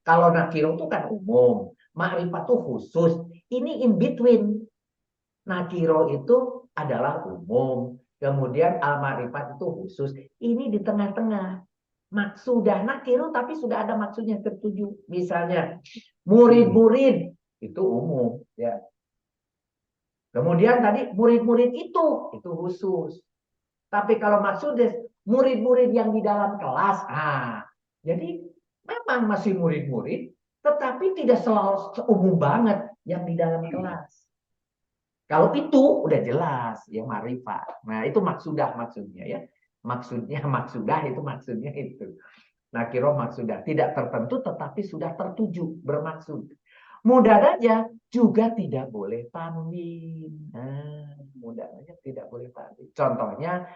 Kalau nakiroh itu kan umum. Makrifat itu khusus. Ini in between. Nakiro itu adalah umum. Kemudian al-ma'rifat itu khusus. Ini di tengah-tengah. Maksudah nakiro tapi sudah ada maksudnya tertuju. Misalnya murid-murid itu umum. Ya. Kemudian tadi murid-murid itu khusus. Tapi kalau maksudnya murid-murid yang di dalam kelas. Jadi memang masih murid-murid. Tetapi tidak selalu umum banget yang di dalam kelas. Kalau itu udah jelas yang marifat. Nah, itu maksudah maksudnya ya. Maksudah itu maksudnya itu. Nakiro maksudah tidak tertentu tetapi sudah tertuju bermaksud. Mudah aja juga tidak boleh tanwin. Nah, mudah aja tidak boleh tanwin. Contohnya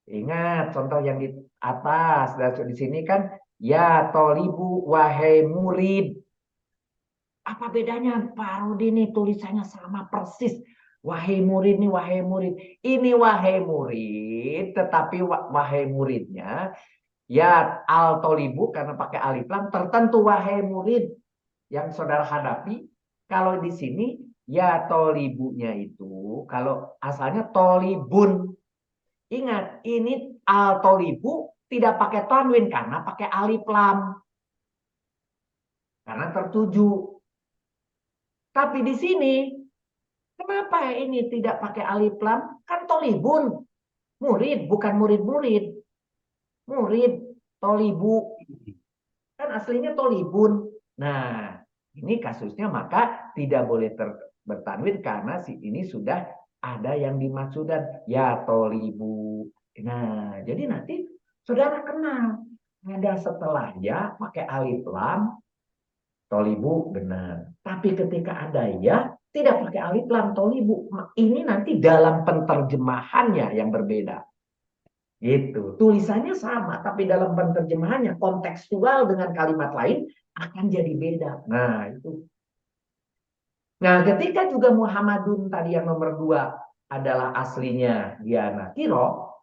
ingat contoh yang di atas dan di sini kan ya tolibu wahai murid. Apa bedanya Pak Rudi nih tulisannya sama persis. Wahai murid nih, wahai murid. Ini wahai murid, tetapi wahai muridnya ya al tolibu karena pakai alif lam tertentu wahai murid yang saudara hadapi. Kalau di sini ya tolibunya itu kalau asalnya tolibun. Ingat, ini al tolibu tidak pakai tanwin karena pakai alif lam. Karena tertuju. Tapi di sini kenapa ini tidak pakai alif lam? Kan tolibun. Murid, bukan murid-murid. Murid, tolibu. Kan aslinya tolibun. Nah, ini kasusnya maka tidak boleh bertanwin karena ini sudah ada yang dimaksudkan. Ya tolibu. Nah, jadi nanti saudara kenal. Ada setelahnya pakai alif lam. Tolibu benar. Tapi ketika ada ya, tidak pakai alif lam tolibu. Ini nanti dalam penterjemahannya yang berbeda. Gitu. Tulisannya sama, tapi dalam penterjemahannya kontekstual dengan kalimat lain akan jadi beda. Nah, itu. Nah, ketika juga Muhammadun tadi yang nomor 2 adalah aslinya dia nakiro,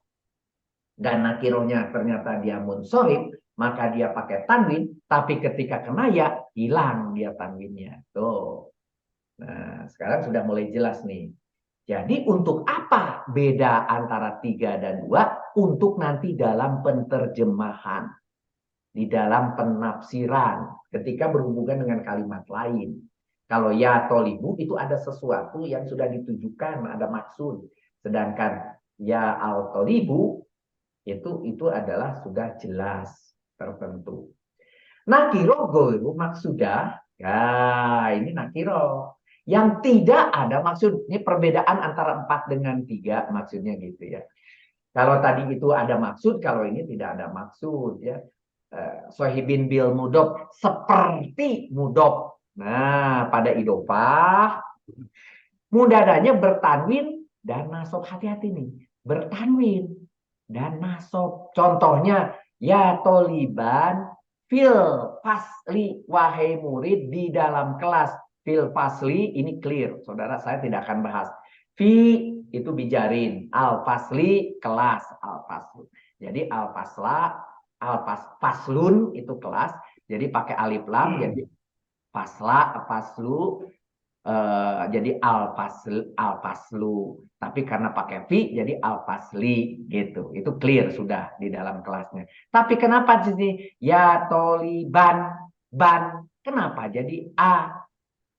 dan nakironya ternyata dia munsorib, maka dia pakai tanwin, tapi ketika kena ya, hilang dia tanwinnya. Tuh. Nah, sekarang sudah mulai jelas nih. Jadi untuk apa beda antara 3 dan 2? Untuk nanti dalam penterjemahan. Di dalam penafsiran. Ketika berhubungan dengan kalimat lain. Kalau ya tolibu itu ada sesuatu yang sudah ditujukan, ada maksud. Sedangkan ya al tolibu itu adalah sudah jelas tertentu. Nakiro goiru maksudah. Ya, ini nakiro. Yang tidak ada maksud. Ini perbedaan antara 4 dengan 3 maksudnya gitu ya. Kalau tadi itu ada maksud, kalau ini tidak ada maksud ya. Sohibin bil mudop seperti mudop. Nah, pada idofah mudadanya bertanwin dan nasab. Hati-hati nih, bertanwin dan nasab. Contohnya ya toliban fil fasli, wahai murid di dalam kelas. Fil fasli ini clear, saudara, saya tidak akan bahas. Fi itu bijarin, al fasli kelas, al faslu. Jadi al fasla, faslun itu kelas. Jadi pakai alif lam, jadi fasla, faslu. Jadi al faslu, tapi karena pakai fi jadi al fasli gitu. Itu clear sudah di dalam kelasnya. Tapi kenapa di sini ya toliban ban? Kenapa jadi a?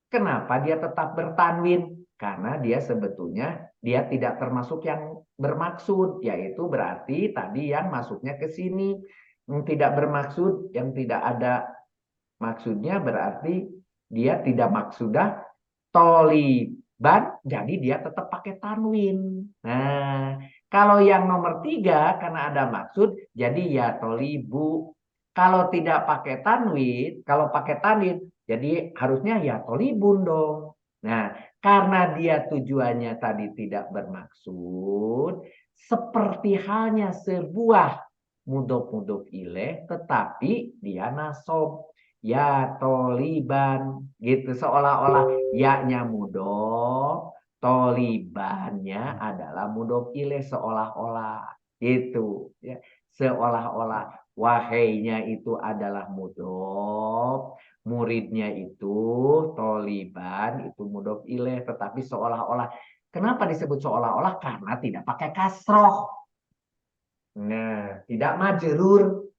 Kenapa dia tetap bertanwin? Karena dia sebetulnya dia tidak termasuk yang bermaksud, yaitu berarti tadi yang masuknya ke sini. Yang tidak bermaksud, yang tidak ada maksudnya berarti dia tidak maksudah toliban, jadi dia tetap pakai tanwin. Nah, kalau yang nomor 3 karena ada maksud, jadi ya tolibu. Kalau tidak pakai tanwin, kalau pakai tanwin, jadi harusnya ya tolibun dong. Nah, karena dia tujuannya tadi tidak bermaksud, seperti halnya sebuah mudhof ilaih, tetapi dia nasob. Ya toliban gitu, seolah-olah yaknya mudhof, tolibannya adalah mudhof ilaih, seolah-olah gitu ya, seolah-olah wahainya itu adalah mudhof, muridnya itu toliban itu mudhof ilaih, tetapi seolah-olah. Kenapa disebut seolah-olah? Karena tidak pakai kasroh. Nah, tidak majrur.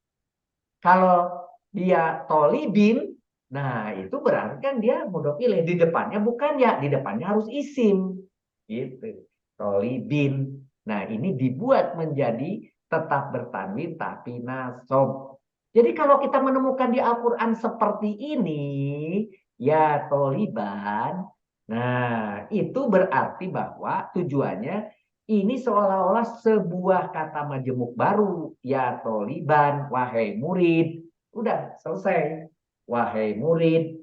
Kalau dia tolibin, nah itu berarti kan dia mudhof ilaih. Di depannya bukan ya, di depannya harus isim. Gitu. Tolibin. Nah, ini dibuat menjadi tetap bertanwin tapi nasab. Jadi kalau kita menemukan di Al-Qur'an seperti ini, ya toliban, nah itu berarti bahwa tujuannya ini seolah-olah sebuah kata majemuk baru. Ya toliban, wahai murid. Udah selesai. Wahai murid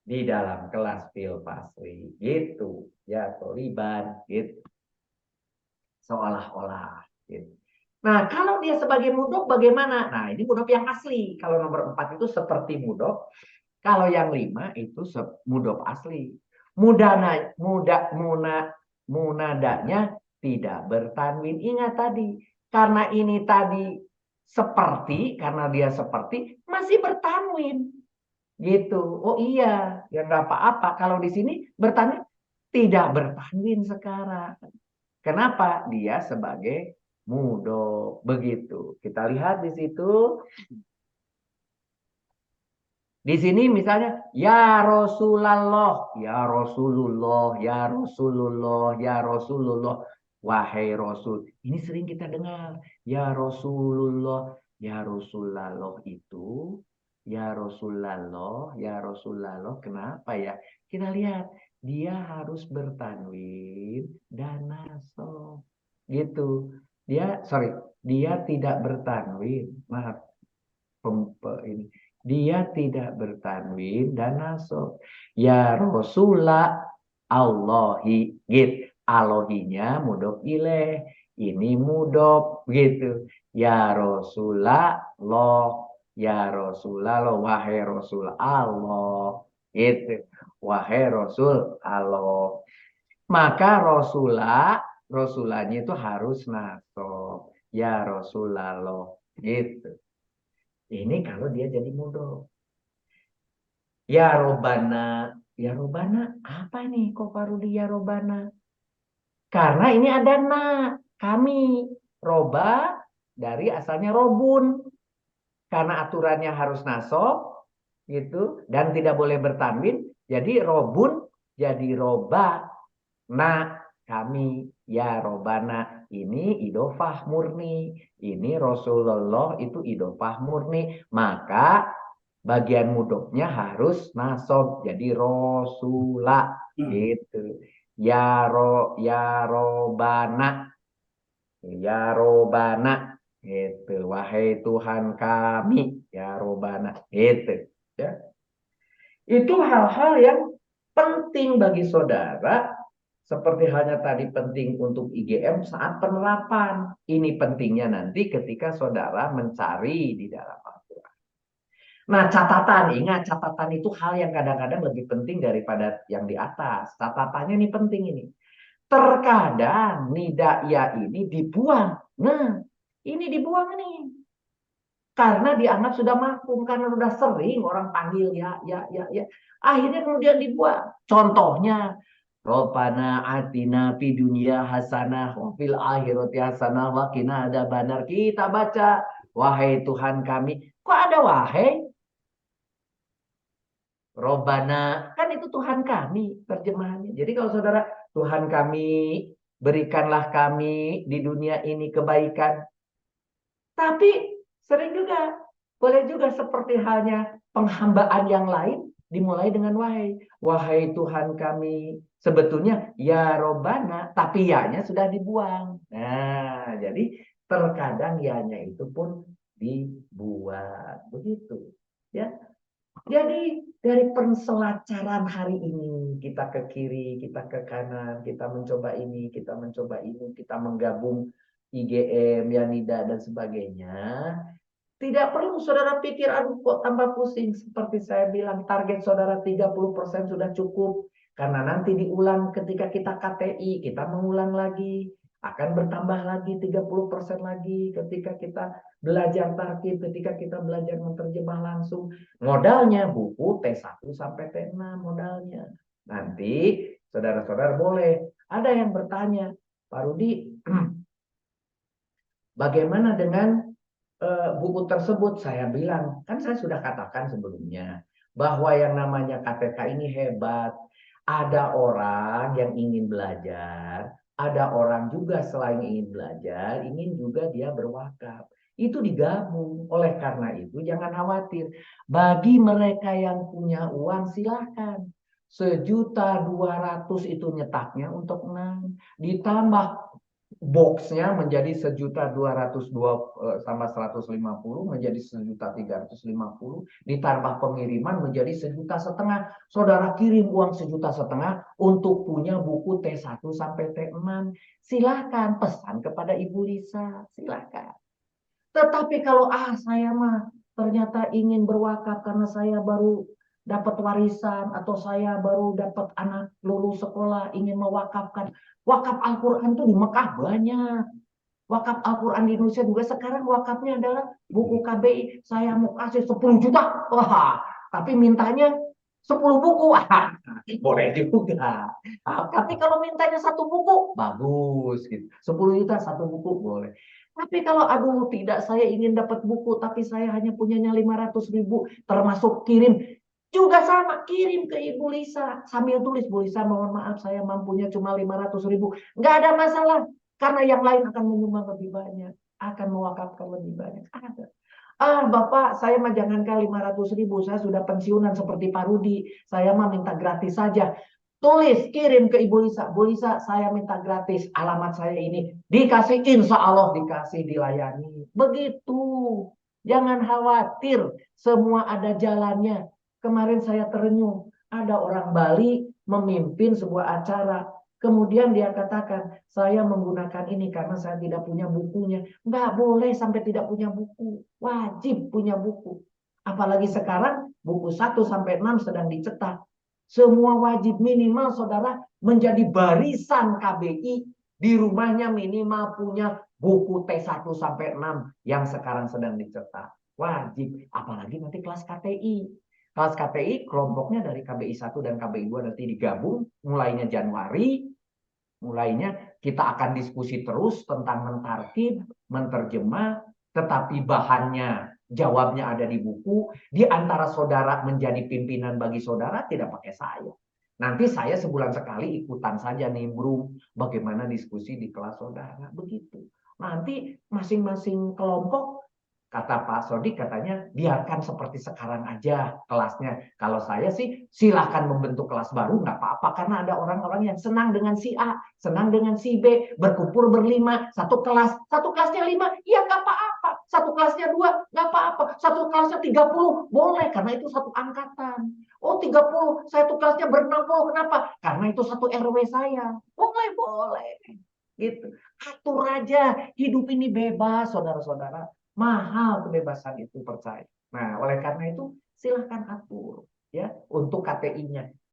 di dalam kelas fil fasli. Gitu. Ya toliban. Gitu. Seolah-olah. Gitu. Nah, kalau dia sebagai mudhof bagaimana? Nah, ini mudhof yang asli. Kalau nomor 4 itu seperti mudhof. Kalau yang 5 itu mudhof asli. Munadanya tidak bertanwin. Ingat tadi, karena ini tadi seperti, karena dia seperti masih bertanwin. Gitu. Oh iya, ya nggak apa-apa. Kalau di sini bertanwin tidak bertanwin sekarang. Kenapa? Dia sebagai mudhof. Begitu. Kita lihat di situ. Di sini misalnya ya Rasulullah, ya Rasulullah, ya Rasulullah, ya Rasulullah, wahai Rasul. Ini sering kita dengar. Ya Rasulullah, ya Rasulullah itu, ya Rasulullah, ya Rasulullah. Kenapa ya? Kita lihat dia harus bertanwin dan nasab. Gitu. Dia tidak bertanwin. Maaf, ini Dia tidak bertanwin dan nasab. Ya Rasulullah Allahi gitu. Alohinya mudhof ilaih. Ini mudhof gitu. Ya Rasulullah Allah. Ya Rasulullah Allah. Wahai Rasul Allah. Gitu. Wahai Rasul Allah. Maka Rasulahnya itu harus nasab. Ya Rasulullah gitu. Ini kalau dia jadi mudhof. Ya Robana apa nih kok Farudi ya Robana? Karena ini ada na, kami. Roba dari asalnya robun. Karena aturannya harus nasab gitu dan tidak boleh bertanwin, jadi robun jadi roba. Nah, kami ya robana ini idofah murni. Ini Rasulullah itu idofah murni. Maka bagian mudofnya harus nasab jadi rosula gitu. Ya robana. Ya robana gitu. Wahai Tuhan kami, ya robana gitu. Ya. Itu hal-hal yang penting bagi saudara, seperti halnya tadi penting untuk IGM saat penerapan. Ini pentingnya nanti ketika saudara mencari di dalam Al-Quran. Nah, catatan, ingat catatan itu hal yang kadang-kadang lebih penting daripada yang di atas. Catatannya ini penting ini. Terkadang nida ini dibuang. Nah, ini dibuang nih. Karena dianggap sudah maklum, karena sudah sering orang panggil ya. Akhirnya kemudian dibuang. Contohnya, Robbana atina fi dunya hasanah wa fil akhirati hasanah wa qina adzabannar. Kita baca, wahai Tuhan kami. Kok ada wahai? Robbana, kan itu Tuhan kami terjemahannya. Jadi kalau saudara, Tuhan kami, berikanlah kami di dunia ini kebaikan. Tapi sering juga, boleh juga seperti halnya penghambaan yang lain dimulai dengan wahai. Wahai Tuhan kami, sebetulnya ya Robbana, tapi ya-nya sudah dibuang. Nah, jadi terkadang ya-nya itu pun dibuang. Begitu. Ya. Jadi dari perselacaran hari ini kita ke kiri, kita ke kanan, kita mencoba ini, kita mencoba ini, kita menggabung IGM, Yanida dan sebagainya. Tidak perlu saudara pikir, aduh kok tambah pusing. Seperti saya bilang, target saudara 30% sudah cukup. Karena nanti diulang ketika kita KTI, kita mengulang lagi. Akan bertambah lagi 30% lagi ketika kita belajar tarkib, ketika kita belajar menerjemah langsung. Modalnya buku T1 sampai T6 modalnya. Nanti saudara-saudara boleh. Ada yang bertanya, Pak Rudi, bagaimana dengan buku tersebut? Saya bilang, kan saya sudah katakan sebelumnya bahwa yang namanya KTK ini hebat. Ada orang yang ingin belajar, ada orang juga selain ingin belajar, ingin juga dia berwakaf. Itu digabung. Oleh karena itu jangan khawatir. Bagi mereka yang punya uang silahkan. 1.200.000 itu nyetaknya untuk 6. Ditambah boxnya menjadi 1.202 sama 150 menjadi 1.350, ditambah pengiriman menjadi 1.500.000. Saudara kirim uang 1.500.000 untuk punya buku T1 sampai T6. Silahkan pesan kepada Ibu Lisa, silahkan. Tetapi kalau saya mah ternyata ingin berwakaf karena saya baru dapat warisan atau saya baru dapat anak lulus sekolah ingin mewakafkan. Wakaf Al-Quran tuh di Mekah banyak. Wakaf Al-Quran di Indonesia juga sekarang wakafnya adalah buku KBI. Saya mau kasih 10 juta. Wah, tapi mintanya 10 buku. Boleh juga. Tapi kalau mintanya 1 buku, bagus. Gitu. 10 juta 1 buku boleh. Tapi kalau aduh tidak, saya ingin dapat buku tapi saya hanya punyanya 500.000 termasuk kirim, juga sama, kirim ke Ibu Lisa sambil tulis, Bu Lisa mohon maaf saya mampunya cuma 500.000. Nggak ada masalah karena yang lain akan menyumbang lebih banyak, akan mewakafkan lebih banyak. Ada. Bapak, saya mah jangankan 500.000, saya sudah pensiunan seperti Pak Rudi, saya mah minta gratis saja. Tulis, kirim ke Ibu Lisa. Bu Lisa, saya minta gratis. Alamat saya ini. Dikasih, insya Allah dikasih, dilayani. Begitu. Jangan khawatir, semua ada jalannya. Kemarin saya terenyuh, ada orang Bali memimpin sebuah acara. Kemudian dia katakan, saya menggunakan ini karena saya tidak punya bukunya. Nggak boleh sampai tidak punya buku. Wajib punya buku. Apalagi sekarang buku 1 sampai 6 sedang dicetak. Semua wajib minimal saudara menjadi barisan KBI di rumahnya minimal punya buku T1 sampai 6 yang sekarang sedang dicetak. Wajib. Apalagi nanti kelas KTI. Kelas KTI kelompoknya dari KBI 1 dan KBI 2 nanti digabung mulainya Januari. Mulainya kita akan diskusi terus tentang mentartib, menterjemah, tetapi bahannya, jawabnya ada di buku. Di antara saudara menjadi pimpinan bagi saudara tidak pakai saya. Nanti saya sebulan sekali ikutan saja nih bro, bagaimana diskusi di kelas saudara. Begitu. Nanti masing-masing kelompok, kata Pak Sodik katanya, biarkan seperti sekarang aja kelasnya. Kalau saya sih silahkan membentuk kelas baru, nggak apa-apa. Karena ada orang-orang yang senang dengan si A, senang dengan si B, berkumpul berlima, satu kelas. Satu kelasnya 5, ya nggak apa-apa. Satu kelasnya 2, nggak apa-apa. Satu kelasnya 30, boleh. Karena itu satu angkatan. Oh 30, saya tuh kelasnya ber-60, kenapa? Karena itu satu RW saya. Boleh, boleh. Gitu. Atur aja, hidup ini bebas, saudara-saudara. Mahal kebebasan itu, percaya. Nah, oleh karena itu silahkan atur ya untuk KTI-nya.